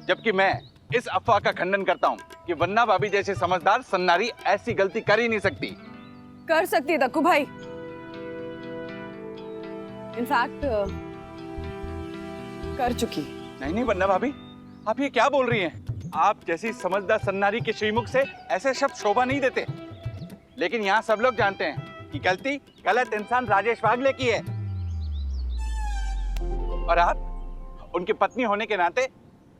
जबकि मैं इस अफवाह का खंडन करता हूं कि वन्ना भाभी जैसी समझदार सन्नारी ऐसी गलती कर ही नहीं सकती। कर सकती है दक्कू भाई। इनफैक्ट कर चुकी। नहीं वन्ना भाभी, आप ये क्या बोल रही हैं? आप जैसी समझदार सन्नारी के श्रीमुख से ऐसे शब्द शोभा नहीं देते। लेकिन यहाँ सब लोग जानते हैं कि गलती गलत इंसान राजेश वागले की है, और आप उनकी पत्नी होने के नाते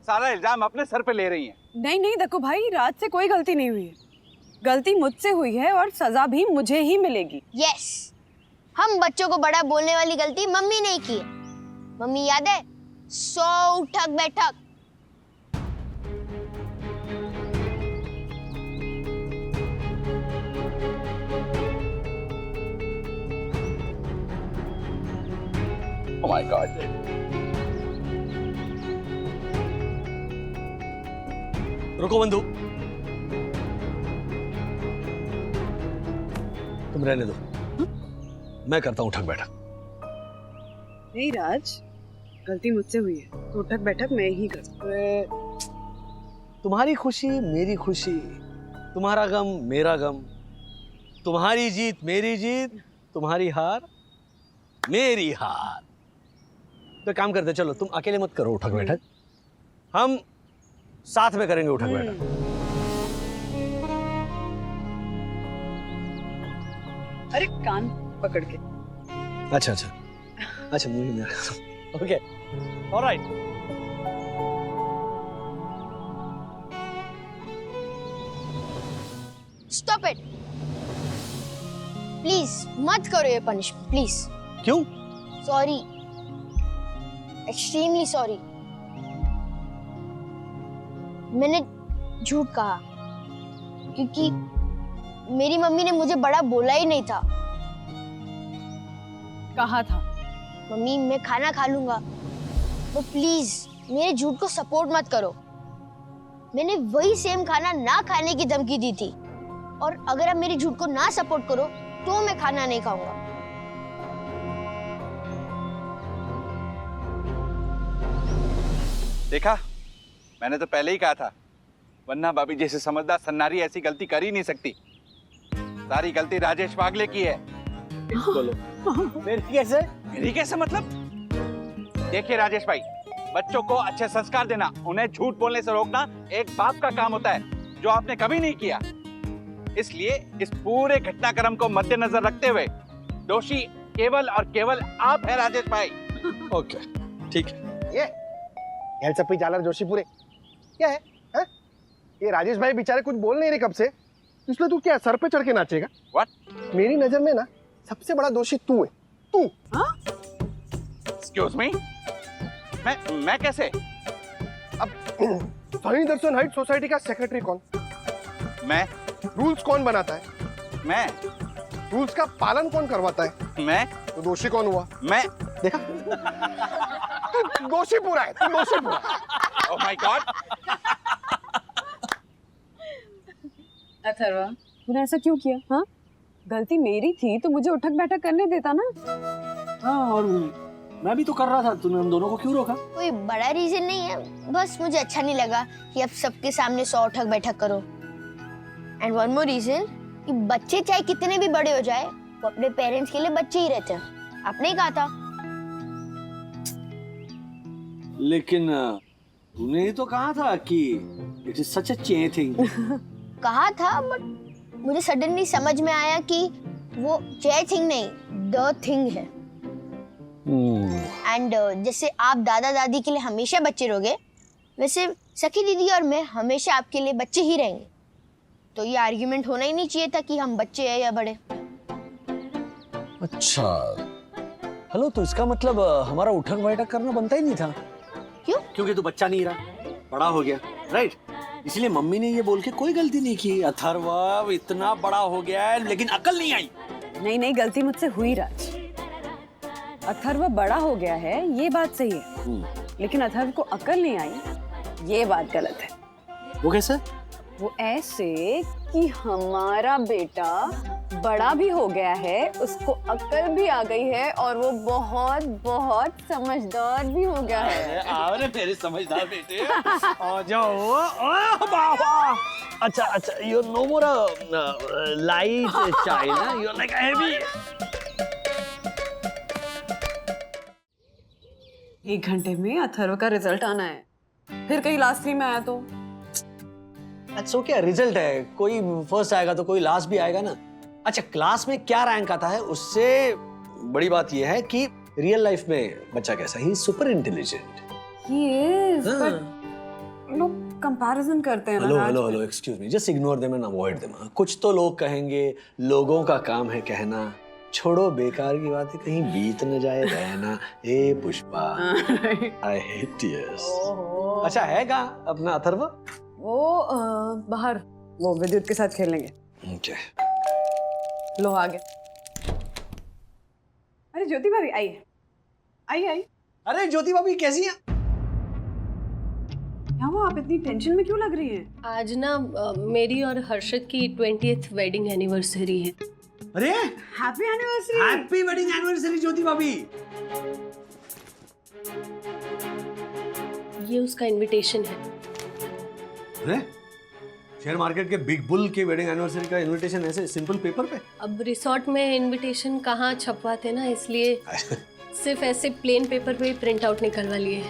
सारा इल्जाम अपने सर पे ले रही हैं। नहीं दक्कू भाई, राज से कोई गलती नहीं हुई है। गलती मुझसे हुई है और सजा भी मुझे ही मिलेगी। यस, हम बच्चों को बड़ा बोलने वाली गलती मम्मी ने की है। मम्मी याद है 100 उठक बैठक। Oh my God. रुको बंधु, तुम रहने दो। मैं करता हूँ उठक बैठक। नहीं राज, गलती मुझसे हुई है तो उठक बैठक मैं ही कर। तुम्हारी खुशी मेरी खुशी, तुम्हारा गम मेरा गम, तुम्हारी जीत मेरी जीत, तुम्हारी हार मेरी हार। तो काम करते, चलो तुम अकेले मत करो उठक बैठक, हम साथ में करेंगे उठक बैठक। अरे कान पकड़ के। अच्छा अच्छा अच्छा, मुझे मेरा okay alright. Stop it please, मत करो ये पनिशमेंट प्लीज। क्यों? Sorry, extremely sorry. मैंने झूठ कहा क्योंकि मेरी मम्मी ने मुझे बड़ा बोला ही नहीं था। कहा था मम्मी मैं खाना खा लूंगा, तो प्लीज मेरे झूठ को सपोर्ट मत करो। मैंने वही सेम खाना ना खाने की धमकी दी थी, और अगर आप मेरे झूठ को ना सपोर्ट करो तो मैं खाना नहीं खाऊंगा। देखा, मैंने तो पहले ही कहा था, वरना भाभी जैसे समझदार सन्नारी ऐसी गलती कर ही नहीं सकती। सारी गलती राजेश वागले की है। बोलो मेरी कैसे? मेरी कैसे मतलब? देखिए राजेश भाई, बच्चों को अच्छे संस्कार देना, उन्हें झूठ बोलने से रोकना एक बाप का काम होता है, जो आपने कभी नहीं किया। इसलिए इस पूरे घटनाक्रम को मद्देनजर रखते हुए दोषी केवल और केवल आप हैं राजेश भाई। ओके ठीक है। ये चप्पी जालर जोशीपुरे क्या है, है? ये राजेश भाई बेचारे कुछ बोल नहीं रहे कब से, इसलिए तू क्या सर पे चढ़ के नाचेगा? What? मेरी नजर में ना सबसे बड़ा दोषी तू है, तू। Excuse me? मैं कैसे? अब साई दर्शन हाइट सोसाइटी का सेक्रेटरी कौन? मैं। रूल्स कौन बनाता है? मैं। रूल्स का पालन कौन करवाता है? मैं। तो दोषी कौन हुआ? मैं। देखा, तू दोषी पूरा है, तू दोषी पूरा। Oh my God! अथर्वा, तूने ऐसा क्यों किया? हाँ, गलती मेरी थी तो मुझे उठक बैठक करने देता ना। हाँ, और मैं भी तो कर रहा था, तूने हम दोनों को क्यों रोका? कोई बड़ा रीजन नहीं है, बस मुझे अच्छा नहीं लगा कि अब सबके सामने 100 उठक बैठक करो। एंड वन मोर रीजन कि बच्चे चाहे कितने भी बड़े हो जाए, वो अपने पेरेंट्स के लिए बच्चे ही रहते हैं। आपने ही कहा था। लेकिन तूने ही तो कहा था कि इट इज सच अ चे थिंग। कहा था, बट मुझे सडनली समझ में आया कि वो चे थिंग नहीं, द थिंग है। एंड जैसे आप दादा दादी के लिए हमेशा बच्चे रहोगे, वैसे सखी दीदी और मैं हमेशा आपके लिए बच्चे ही रहेंगे। तो ये आर्ग्यूमेंट होना ही नहीं चाहिए था कि हम बच्चे हैं या बड़े। अच्छा, हेलो, तो इसका मतलब हमारा उठक बैठक करना बनता ही नहीं था। क्यों? क्योंकि तू बच्चा नहीं रहा, बड़ा हो गया, राइट? इसलिए मम्मी ने ये बोल के कोई गलती नहीं की। अथर्वा इतना बड़ा हो गया है लेकिन अकल नहीं आई। नहीं, गलती मुझसे हुई राज। अथर्व बड़ा हो गया है ये बात सही है, लेकिन अथर्व को अकल नहीं आई ये बात गलत है। वो कैसे? वो ऐसे कि हमारा बेटा बड़ा भी हो गया है, उसको अकल भी आ गई है और वो बहुत बहुत समझदार भी हो गया है। आओ रे मेरे समझदार बेटे, आ जाओ। बाबा, अच्छा अच्छा, यू नो मोर लाइट चाय ना, यू लाइक हेवी। 1 घंटे में अथर्व का रिजल्ट आना है, फिर कहीं लास्ट 3 में आया तो अच्छा, क्या रिजल्ट है, कोई फर्स्ट आएगा तो कोई लास्ट भी आएगा ना। अच्छा, क्लास में क्या रैंक आता है उससे बड़ी बात यह है कि रियल लाइफ में बच्चा कैसा, he super intelligent. He is, but लोग कंपैरिजन करते हैं ना। Hello hello, excuse me, just ignore them and avoid them. कुछ तो लोग कहेंगे, लोगों का काम है कहना, छोड़ो बेकार की बातें, कहीं बीत न जाए रहना। ए पुष्पा, आई हेट टीयर्स। अच्छा, है कहाँ अपना अथर्व? वो बाहर, वो विद्युत के साथ खेलेंगे। ओके, लो आ गए। अरे ज्योति भाभी आइए, आइए आइए। अरे ज्योति भाभी कैसी हैं? क्या हुआ, आप इतनी टेंशन में क्यों लग रही हैं? आज ना मेरी और हर्षद की 20th वेडिंग एनिवर्सरी है। अरे happy anniversary. Happy wedding anniversary Jyoti भाभी। ये उसका इनविटेशन है। अरे शेयर मार्केट के बिग बुल के वेडिंग एनिवर्सरी का इनविटेशन ऐसे सिंपल पेपर पे? अब रिसोर्ट में इनविटेशन कहाँ छपवाते ना, इसलिए सिर्फ ऐसे प्लेन पेपर पे ही प्रिंट आउट निकलवा लिए।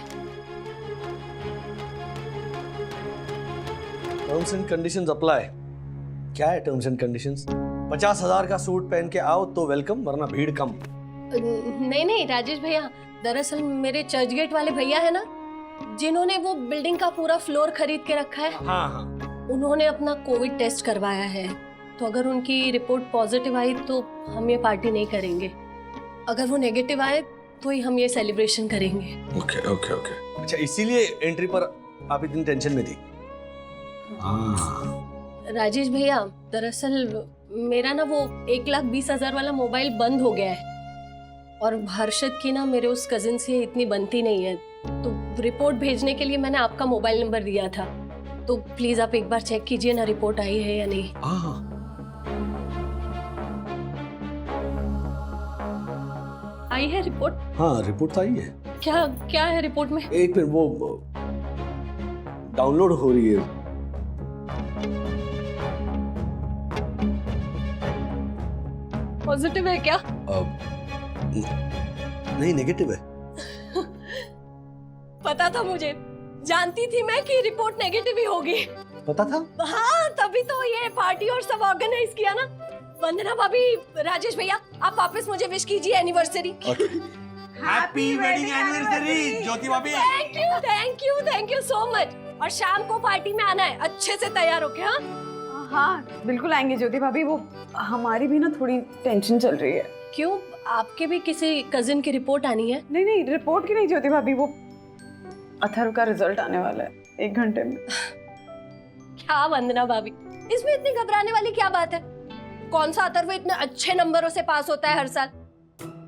Terms and conditions apply. क्या है टर्म्स एंड कंडीशंस? 50,000 का सूट पहन के आओ तो वेलकम, वरना भीड़ कम। नहीं नहीं राजेश भैया, दरअसल मेरे चर्च गेट वाले भैया है ना, जिन्होंने वो बिल्डिंग का पूरा फ्लोर खरीद के रखा है, हाँ हाँ, उन्होंने अपना कोविड टेस्ट करवाया है। तो अगर उनकी रिपोर्ट पॉजिटिव आई तो हम ये पार्टी नहीं करेंगे, अगर वो नेगेटिव आए तो ही हम ये सेलिब्रेशन करेंगे। Okay okay okay. अच्छा, इसीलिए एंट्री पर आप इतनी टेंशन में थी? राजेश भैया, दरअसल मेरा ना वो 1,20,000 वाला मोबाइल बंद हो गया है, और हर्षद की ना मेरे उस कजिन से इतनी बनती नहीं है, तो रिपोर्ट भेजने के लिए मैंने आपका मोबाइल नंबर दिया था। तो प्लीज आप एक बार चेक कीजिए ना, रिपोर्ट आई है या नहीं। आई है रिपोर्ट? हाँ, रिपोर्ट तो आई है। क्या क्या है रिपोर्ट में? एक मिनट, वो डाउनलोड हो रही है। पॉजिटिव है क्या? नहीं, नेगेटिव है। पता था मुझे, जानती थी मैं कि रिपोर्ट नेगेटिव ही होगी। पता था? हाँ, तभी तो ये पार्टी और सब ऑर्गेनाइज किया ना। वंदना भाभी, राजेश भैया, आप वापस मुझे विश कीजिए anniversary. Happy wedding anniversary Jyoti भाभी। Thank you thank you thank you so much. और शाम को पार्टी में आना है, अच्छे से तैयार होके। हाँ हाँ बिल्कुल आएंगे ज्योति भाभी, वो हमारी भी ना थोड़ी टेंशन चल रही है। क्यों, आपके भी किसी कजिन की रिपोर्ट आनी है? नहीं नहीं, रिपोर्ट की नहीं ज्योति भाभी, वो अथर्व का रिजल्ट आने वाला है 1 घंटे में। क्या वंदना भाभी, इसमें इतनी घबराने वाली क्या बात है? कौन सा अथर्व इतने अच्छे नंबरों से पास होता है हर साल?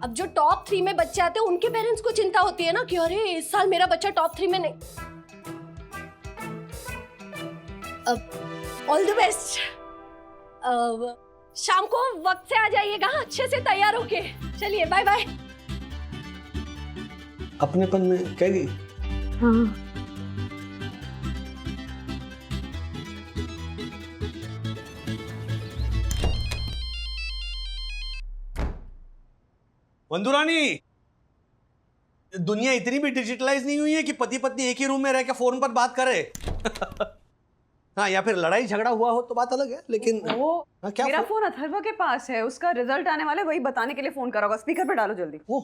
अब जो टॉप 3 में बच्चे आते हैं उनके पेरेंट्स को चिंता होती है ना कि अरे इस साल मेरा बच्चा टॉप 3 में नहीं। All the best. शाम को वक्त से आ जाइएगा, अच्छे से तैयार होके। चलिए बाय बाय। अपनेपन में कह गई। हाँ वंदुरानी, दुनिया इतनी भी डिजिटलाइज नहीं हुई है कि पति पत्नी एक ही रूम में रह के फोन पर बात करे। हाँ, या फिर लड़ाई झगड़ा हुआ हो तो बात अलग है, लेकिन वो क्या मेरा फोन अथर्व के पास है, उसका रिजल्ट आने वाला है, वही बताने के लिए फोन करा होगा। स्पीकर पे डालो जल्दी। वो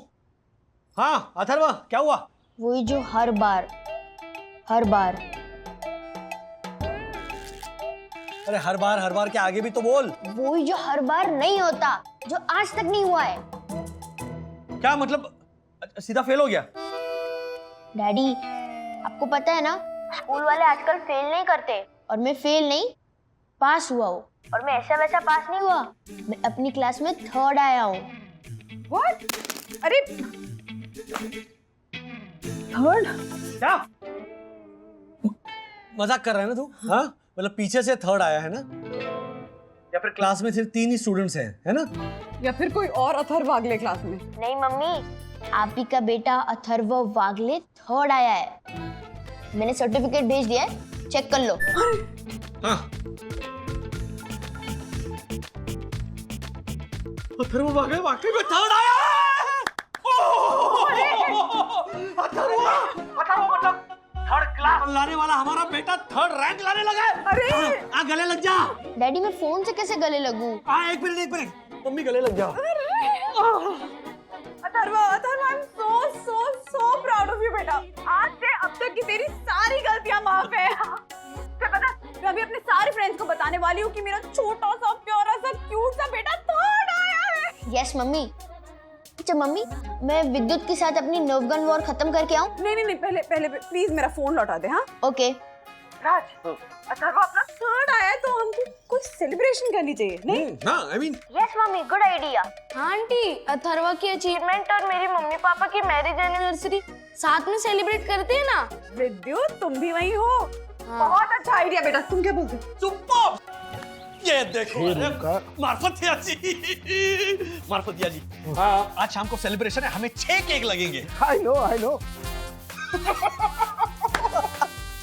हाँ अथर्व, क्या हुआ? वही जो हर बार अरे हर बार के आगे भी तो बोल। वही जो हर बार नहीं होता, जो आज तक नहीं हुआ है। क्या मतलब, सीधा फेल हो गया? डैडी, आपको पता है ना, स्कूल वाले आजकल फेल नहीं करते, और मैं फेल नहीं, पास हुआ हूँ। और मैं ऐसा वैसा पास नहीं हुआ, मैं अपनी क्लास में 3rd आया हूँ। What? अरे 3rd? क्या मजाक कर रहा है ना तू? हाँ, मतलब पीछे से 3rd आया है ना? या फिर क्लास में सिर्फ 3 ही स्टूडेंट्स हैं, है ना? या फिर कोई और अथर्व वागले क्लास में? नहीं मम्मी, आप ही का बेटा अथर्व वागले 3rd आया है। मैंने सर्टिफिकेट भेज दिया है, चेक कर लो। हाँ। अथर्व वागले वाकई में 3rd आया है। अथर्व मतलब 3rd क्लास लाने वाला हमारा बेटा 3rd रैंक लाने लगा है। अरे आ गले लग जा। डैडी, मैं फोन से कैसे गले लगूं? एक मिनट, मम्मी गले लग जा। Atharva, I am so proud of you बेटा। आज से अब तक की तेरी सारी गलतियां माफ है। तुझे पता, मैं अभी अपने सारे फ्रेंड्स को बताने वाली हूँ कि मेरा छोटा सा प्यारा सा क्यूट सा बेटा 3rd आया है। Yes mummy. अच्छा मम्मी, मैं विद्युत के साथ अपनी नवगन वॉर खत्म करके आऊं? नहीं, पहले प्लीज मेरा फोन लौटा दे। हाँ ओके। राज, अथर्व अपना 3rd आया है तो हमको कुछ सेलिब्रेशन करनी चाहिए, नहीं? हाँ, I mean yes mummy, good idea. हाँ आंटी, अथर्वा की अचीवमेंट और मेरी मम्मी पापा की मैरिज एनिवर्सरी साथ में सेलिब्रेट करते हैं ना। विद्युत, तुम भी वही हो। बहुत अच्छा आइडिया बेटा, तुम क्या बोलते? सुपर। ये देखो, मार्फत जी, आज शाम को सेलिब्रेशन है, हमें 6 केक लगेंगे। I know.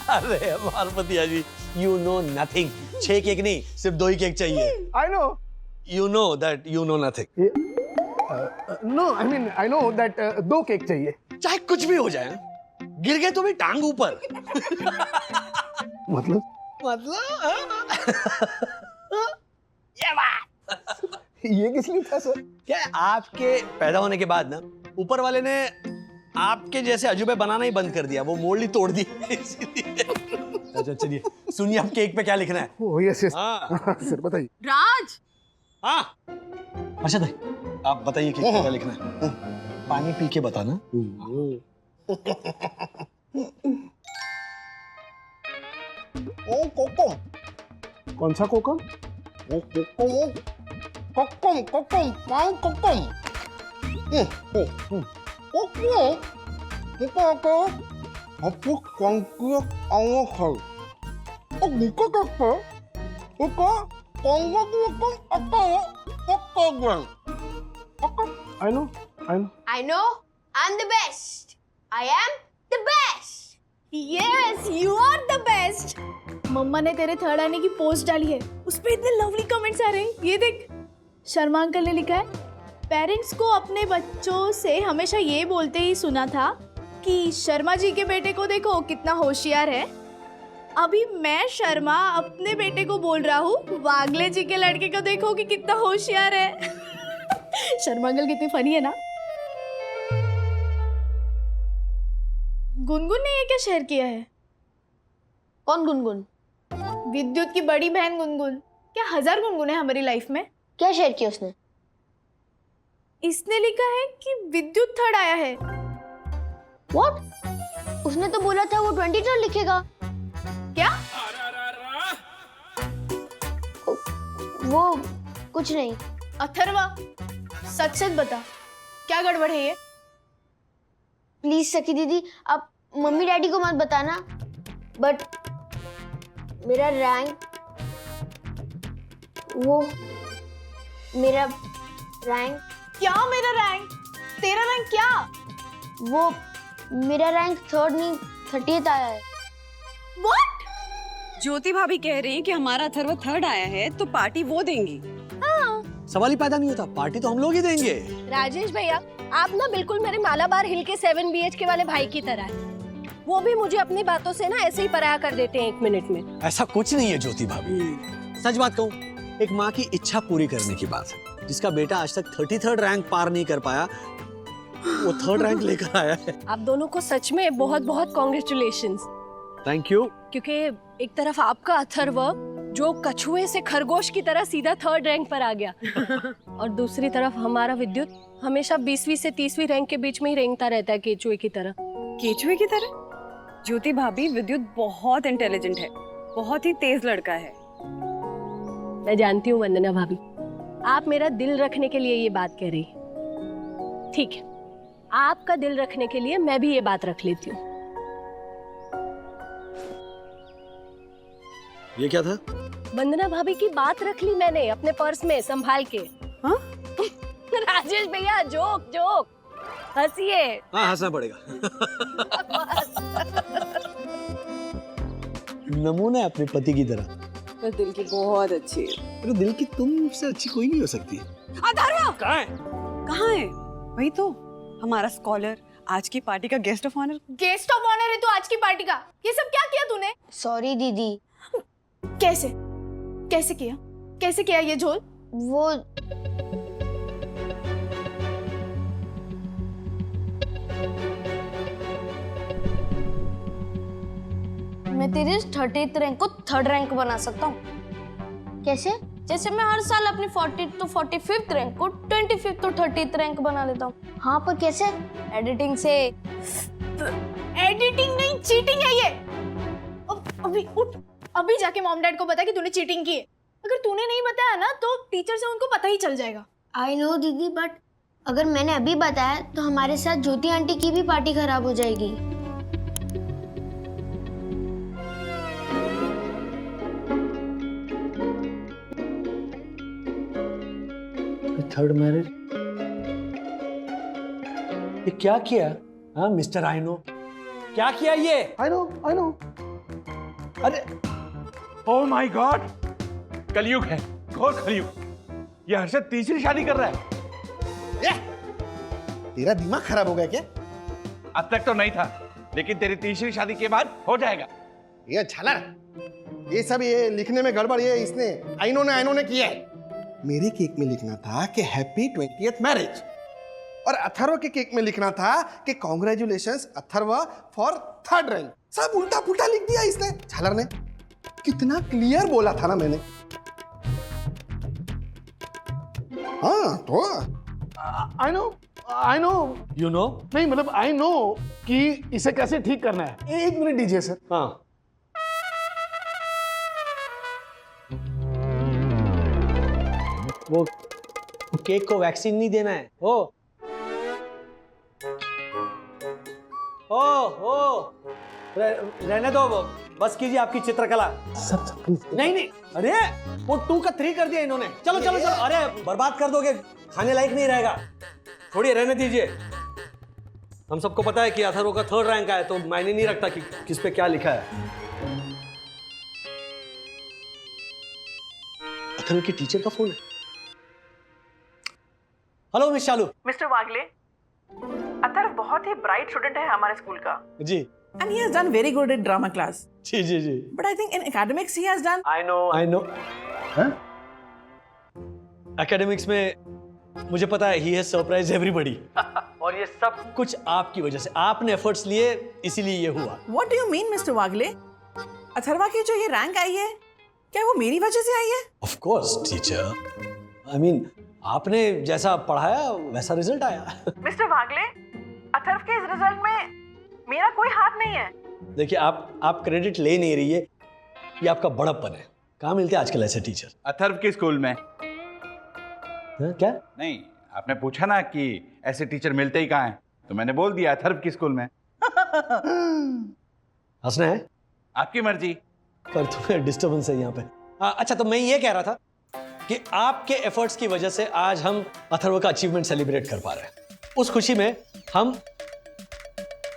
अरे Marfatia ji, you know nothing. 6 cake नहीं, सिर्फ 2 ही केक चाहिए। I know. You know that you know nothing. No, I know that 2 cake चाहिए। चाहे कुछ भी हो जाए, गिर गए तो भी टांग ऊपर। मतलब ये बात। ये किस लिए था सर? क्या है, आपके पैदा होने के बाद ना ऊपर वाले ने आपके जैसे अजूबे बनाना ही बंद कर दिया, वो मोल्ड तोड़ दी इसीलिए। अच्छा चलिए सुनिए, अब केक पे क्या लिखना है? ओ यस यस सर बताइए। राज, हाँ अच्छा भाई आप बताइए केक पे क्या लिखना है? पानी पी के बताना। ओ कोकम। कौन सा कोकम? ओ कोकम, कोकम कोकम पाऊ कोकम। कोकम कोको अपु कंकुर आउ हल। ओ बुको कोको बुको कंगो कोकम अको cocoa. I know. I know. I'm the best. I am the best. Yes, you are the best. मम्मा ने तेरे थर्ड आने की पोस्ट डाली है, उस पे इतने लवली कमेंट्स आ रहे हैं। ये देख, शर्मा अंकल ने लिखा है, पेरेंट्स को अपने बच्चों से हमेशा ये बोलते ही सुना था कि शर्मा जी के बेटे को देखो कितना होशियार है। अभी मैं शर्मा अपने बेटे को बोल रहा हूँ, वागले जी के लड़के को देखो कि कितना होशियार है। शर्मा अंकल कितनी फनी है ना। गुनगुन ने ये क्या शेयर किया है? कौन गुनगुन? विद्युत की बड़ी बहन गुनगुन। क्या 1000 गुनगुन है हमारी लाइफ में? क्या शेयर किया उसने? इसने लिखा है कि विद्युत थर्ड आया है। What? उसने तो बोला था वो 23 लिखेगा। क्या? वो कुछ नहीं। अथर्वा, सच सच बता, क्या गड़बड़ है ये? प्लीज सखी दीदी, आप मम्मी डैडी को मत बताना, बट मेरा रैंक, वो मेरा रैंक। क्या मेरा रैंक? तेरा रैंक क्या? वो मेरा रैंक 3rd नहीं 30th आया है। What? ज्योति भाभी कह रही हैं कि हमारा अथर्व 3rd आया है तो पार्टी वो देंगी। सवाल ही पैदा नहीं होता, पार्टी तो हम लोग ही देंगे। राजेश भैया, आप ना बिल्कुल मेरे मालाबार हिल के 7 BHK वाले भाई की तरह है। वो भी मुझे अपनी बातों से ना ऐसे ही पराया कर देते हैं 1 मिनट में। ऐसा कुछ नहीं है ज्योति भाभी, सच बात कहूँ, एक माँ की इच्छा पूरी करने की बात है। जिसका बेटा आज तक 33rd रैंक पार नहीं कर पाया, वो 3rd रैंक लेकर आया है। आप दोनों को सच में बहुत बहुत कॉन्ग्रेचुलेशंस। Thank you. क्योंकि एक तरफ आपका अथर्व जो कछुए से खरगोश की तरह सीधा 3rd रैंक पर आ गया और दूसरी तरफ हमारा विद्युत हमेशा 20वीं से 30वीं रैंक के बीच में ही रेंगता रहता है, केचुए की तरह। केचुए की तरह? ज्योति भाभी, विद्युत बहुत इंटेलिजेंट है, बहुत ही तेज लड़का है। मैं जानती हूँ वंदना भाभी, आप मेरा दिल रखने के लिए ये बात कह रही। ठीक है, आपका दिल रखने के लिए मैं भी ये बात रख लेती हूँ। ये क्या था? वंदना भाभी की बात रख ली मैंने अपने पर्स में संभाल के। हाँ? राजेश भैया, जोक जोक, हंसिए। हाँ, हंसना पड़ेगा। नमूना है अपने पति की तरह। तो दिल की बहुत अच्छी है। अरे दिल की तुमसे अच्छी कोई नहीं हो सकती। अथर्व कहाँ है? कहाँ है? वही तो, हमारा स्कॉलर, आज की पार्टी का guest of honour. Guest of honour है तो आज की पार्टी का? ये सब क्या किया तूने? सॉरी दीदी। कैसे कैसे किया? कैसे किया ये झोल? वो मैं तेरे 30th रैंक को 3rd रैंक बना सकता हूँ। कैसे? जैसे मैं हर साल अपनी 40th तो 45th रैंक को 25th तो 30th रैंक बना लेता हूँ। हाँ, पर कैसे? एडिटिंग से। एडिटिंग नहीं, चीटिंग है ये। अभी उठ, अभी जाके मॉम डैड को बता कि तूने चीटिंग की है। अगर तूने नहीं बताया ना तो टीचर से उनको पता ही चल जाएगा। आई नो दीदी, बट अगर मैंने अभी बताया तो हमारे साथ ज्योति आंटी की भी पार्टी खराब हो जाएगी। Third marriage? ये क्या किया? हाँ मिस्टर आई नो, क्या किया ये? आई नो। अरे ओह माय गॉड, कलयुग है, घोर कलयुग। ये हर्षद तीसरी शादी कर रहा है। तेरा दिमाग खराब हो गया क्या? अब तक तो नहीं था, लेकिन तेरी तीसरी शादी के बाद हो जाएगा। ये झालर, ये सब ये लिखने में गड़बड़ ये इसने आई नो ने किया है। मेरे केक में लिखना था कि हैप्पी 20th मैरिज, और अथर्व के केक में लिखना था कि congratulations Atharva for 3rd rank. सब उल्टा पुल्टा लिख दिया इसने, झालर ने। कितना क्लियर बोला था ना मैंने। हाँ तो आई नो यू नो नहीं मतलब आई नो कि इसे कैसे ठीक करना है। 1 मिनट दीजिए सर। हाँ वो केक को वैक्सीन नहीं देना है। ओ रहने दो, वो बस कीजिए आपकी चित्रकला। नहीं अरे वो 2 का 3 कर दिया इन्होंने। चलो चलो चलो, अरे बर्बाद कर दोगे, खाने लायक नहीं रहेगा। थोड़ी रहने दीजिए। हम सबको पता है कि अथर्व का 3rd रैंक आया, तो मायने नहीं रखता कि किस पे क्या लिखा है। अथर्व की टीचर का फोन है। Hello miss Shalu. Mister Wagle, Atharva बहुत ही ब्राइट स्टूडेंट है हमारे स्कूल का। जी। And he has done very good in drama class. जी जी जी। But I think in academics he has done. I know. Academics में मुझे पता है, ही हैज सरप्राइज एवरीबॉडी। और ये सब कुछ आपकी वजह से, आपने एफर्ट्स लिए, इसीलिए ये हुआ। What do you mean mister Wagle? Atharva की जो ये रैंक आई है, क्या वो मेरी वजह से आई है? Of course teacher, I mean आपने जैसा पढ़ाया वैसा रिजल्ट आया। मिस्टर वागले, अथर्व के इस रिजल्ट में मेरा कोई हाथ नहीं है। देखिए आप क्रेडिट ले नहीं रही है, ये आपका बड़प्पन है। कहाँ मिलते हैं आजकल ऐसे टीचर? अथर्व के स्कूल में। क्या? नहीं, आपने पूछा ना कि ऐसे टीचर मिलते ही कहाँ हैं, तो मैंने बोल दिया अथर्व के स्कूल में। हंसना है? आपकी मर्जी। पर तुम्हें डिस्टर्बेंस है यहाँ पे। अच्छा, तो मैं ये कह रहा था कि आपके एफर्ट्स की वजह से आज हम अथर्व का अचीवमेंट सेलिब्रेट कर पा रहे हैं। उस खुशी में हम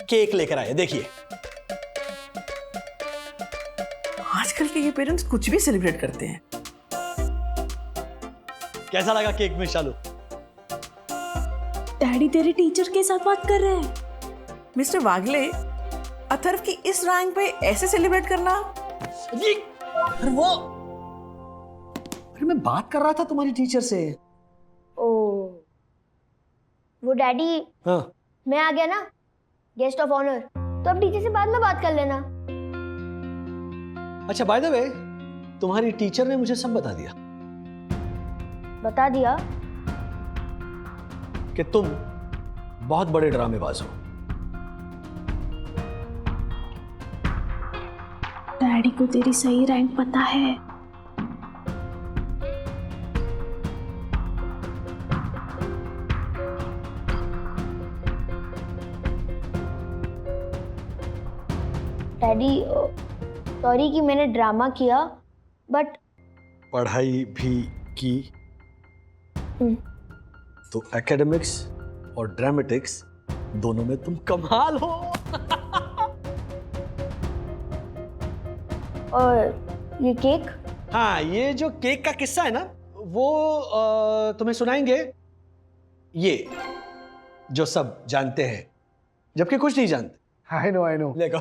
केक लेकर आए, देखिए। आजकल के ये पेरेंट्स कुछ भी सेलिब्रेट करते हैं। कैसा लगा केक में शालू? डैडी तेरे टीचर के साथ बात कर रहे हैं। मिस्टर वागले, अथर्व की इस रैंक पे ऐसे सेलिब्रेट करना। अरे मैं बात कर रहा था तुम्हारी टीचर से। वो डैडी, हाँ मैं आ गया ना गेस्ट ऑफ ऑनर, तो अब टीचर से बाद में बात कर लेना। अच्छा, बाय द वे तुम्हारी टीचर ने मुझे सब बता दिया। बता दिया? कि तुम बहुत बड़े ड्रामेबाज हो। डैडी को तेरी सही रैंक पता है। डैडी, सॉरी कि मैंने ड्रामा किया, बट पढ़ाई भी की तो एकेडमिक्स और ड्रामेटिक्स दोनों में तुम कमाल हो। और ये केक? हाँ, ये जो केक का किस्सा है ना, वो तुम्हें सुनाएंगे ये जो सब जानते हैं, जबकि कुछ नहीं जानते। आई नो देखो।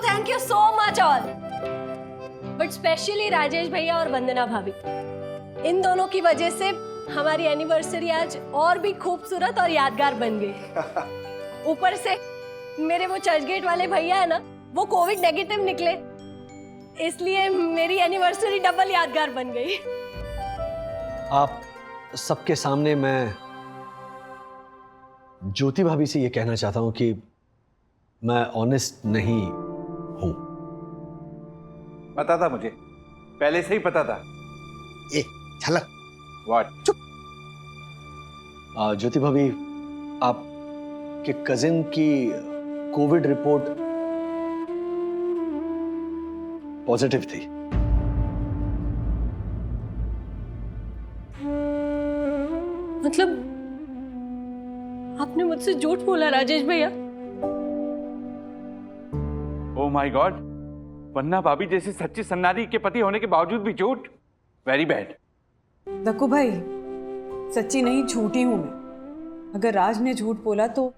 Thank you so much all, but specially Rajesh भैया और वंदना भाभी। इन दोनों की वजह से हमारी एनिवर्सरी आज और भी खूबसूरत और यादगार बन गई। ऊपर से मेरे वो चर्चगेट वाले भैया है ना, वो कोविड नेगेटिव निकले, इसलिए मेरी एनिवर्सरी डबल यादगार बन गई। आप सबके सामने मैं ज्योति भाभी से ये कहना चाहता हूं कि मैं ऑनेस्ट नहीं हूं। पता था मुझे, पहले से ही पता था। ए झलक। व्हाट? चुप। ज्योति भाभी, आप के कजिन की कोविड रिपोर्ट पॉजिटिव थी। मतलब आपने मुझसे झूठ बोला राजेश भैया? ओह माय गॉड, वन्ना भाभी जैसी सच्ची सन्नारी के पति होने के बावजूद भी झूठ। Very bad. दक्कू भाई, सच्ची नहीं झूठी हूं मैं। अगर राज ने झूठ बोला तो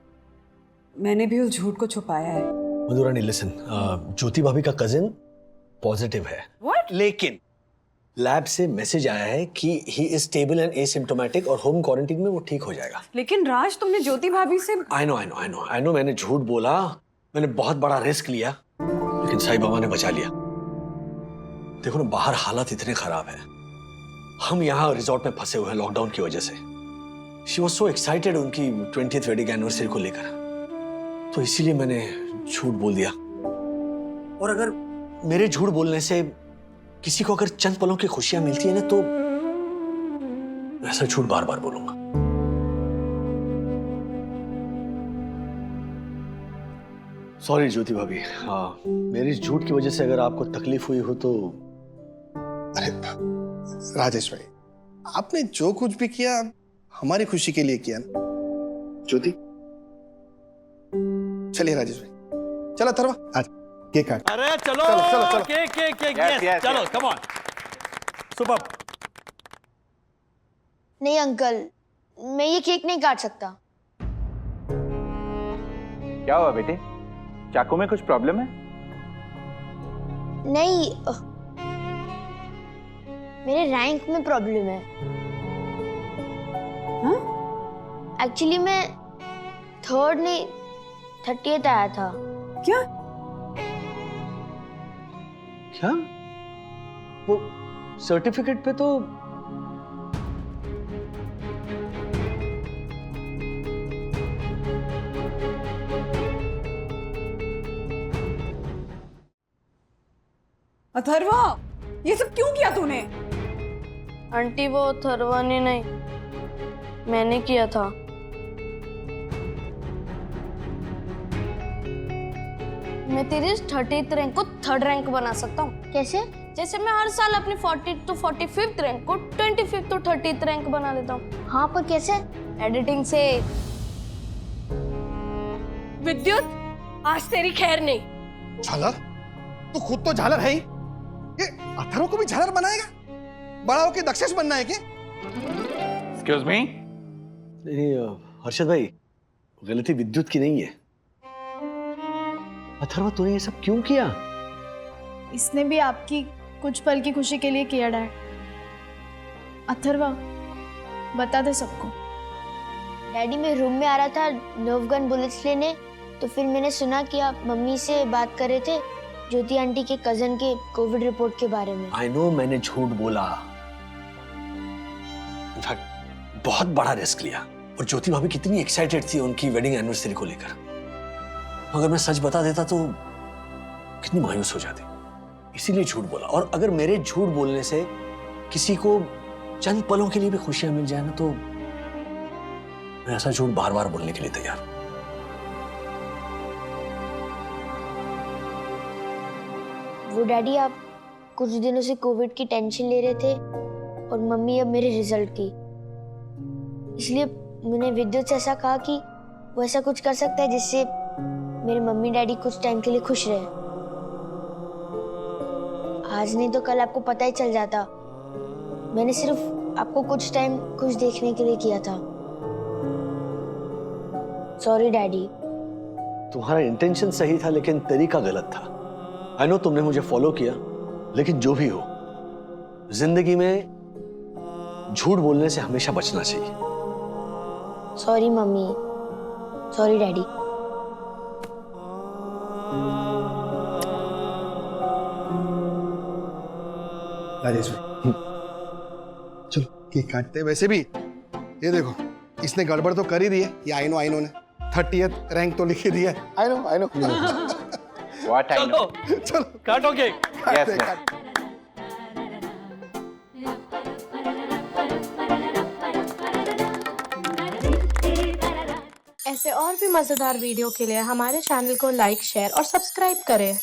मैंने भी उस झूठ को छुपाया है। मधुरानी लिसन, ज्योति भाभी का कजिन पॉजिटिव है। What? लेकिन लैब से मैसेज आया है कि he is stable and asymptomatic और होम क्वारंटीन में वो ठीक हो जाएगा। लेकिन राज, तुमने ज्योति भाभी से आई नो मैंने झूठ बोला, मैंने बहुत बड़ा रिस्क लिया, लेकिन साईं बाबा ने बचा लिया। देखो ना, बाहर हालात इतने खराब है, हम यहाँ रिजॉर्ट में फंसे हुए हैं लॉकडाउन की वजह से। शी वॉज सो एक्साइटेड उनकी 20th वेडिंग एनिवर्सरी को लेकर, तो इसीलिए मैंने झूठ बोल दिया। और अगर मेरे झूठ बोलने से किसी को अगर चंद पलों की खुशियां मिलती है ना, तो ऐसा झूठ बार बार बोलूंगा। सॉरी ज्योति भाभी, मेरी झूठ की वजह से अगर आपको तकलीफ हुई हो तो। अरे राजेश भाई, आपने जो कुछ भी किया हमारी खुशी के लिए किया ना। ज्योति, चलिए राजेश भाई, चलो अथर्वा आज केक काट। अरे चलो चलो। केक यस, चलो कम ऑन, सुपर। नहीं अंकल, मैं ये केक नहीं काट सकता। क्या हुआ बेटे, चाकू में कुछ प्रॉब्लम है? नहीं, मेरे रैंक में प्रॉब्लम है। एक्चुअली मैं 3rd नहीं 30th आया था। क्या? वो सर्टिफिकेट पे तो अथर्वा, ये सब क्यों किया तूने? आंटी, वो अथर्वा ने नहीं, मैंने किया था। मैं तेरे 30th रैंक को 3rd रैंक बना सकता हूँ। कैसे? जैसे मैं हर साल अपनी 40th to 45th रैंक को 25th to 30th रैंक बना देता हूँ। हाँ, पर कैसे? एडिटिंग से। विद्युत, आज तेरी खैर नहीं। झालर? तू खुद तो झालर है ही, ये अथर्व को भी झालर बनाएगा? बड़ा होके दक्षेश बनना है क्या? Excuse me. नहीं हर्षद भाई, गलती विद्युत की नहीं है। अथर्वा, तूने ये सब क्यों किया? इसने भी आपकी कुछ पल की खुशी के लिए किया डैड। अथर्वा, बता दे सबको। डैडी, मैं रूम में आ रहा था नर्व गन बुलेट्स लेने, तो फिर मैंने सुना कि आप मम्मी से बात कर रहे थे ज्योति आंटी के कजन के कोविड रिपोर्ट के बारे में। आई नो, मैंने झूठ बोला, इनफैक्ट बहुत बड़ा रिस्क लिया। और ज्योति भाभी कितनी एक्साइटेड थी उनकी वेडिंग एनिवर्सरी को लेकर। अगर मैं सच बता देता तो कितनी मायूस हो जाती, इसीलिए झूठ बोला। और अगर मेरे झूठ बोलने से किसी को चंद पलों के लिए भी खुशियां मिल जाए ना, तो मैं ऐसा झूठ बार बार बोलने के लिए तैयार हूं। वो डैडी, आप कुछ दिनों से कोविड की टेंशन ले रहे थे और मम्मी अब मेरे रिजल्ट की, इसलिए मैंने विद्युत से ऐसा कहा कि वो ऐसा कुछ कर सकता है जिससे मेरे मम्मी डैडी कुछ टाइम के लिए खुश रहे। आज नहीं तो कल आपको पता ही चल जाता। मैंने सिर्फ आपको कुछ टाइम खुश देखने के लिए किया था। Sorry daddy. तुम्हारा इंटेंशन सही था, लेकिन तरीका गलत था। आई नो तुमने मुझे फॉलो किया, लेकिन जो भी हो, जिंदगी में झूठ बोलने से हमेशा बचना चाहिए। Sorry mummy, sorry daddy. Rajesh भाई, चलो केक काटते हैं। वैसे भी ये देखो, इसने गड़बड़ तो कर ही दी है। ये आई नो ने 30th रैंक तो लिख ही दिया है। I know what I know. चलो काटो केक। काटते हैं। ऐसे और भी मजेदार वीडियो के लिए हमारे चैनल को लाइक, शेयर और सब्सक्राइब करें।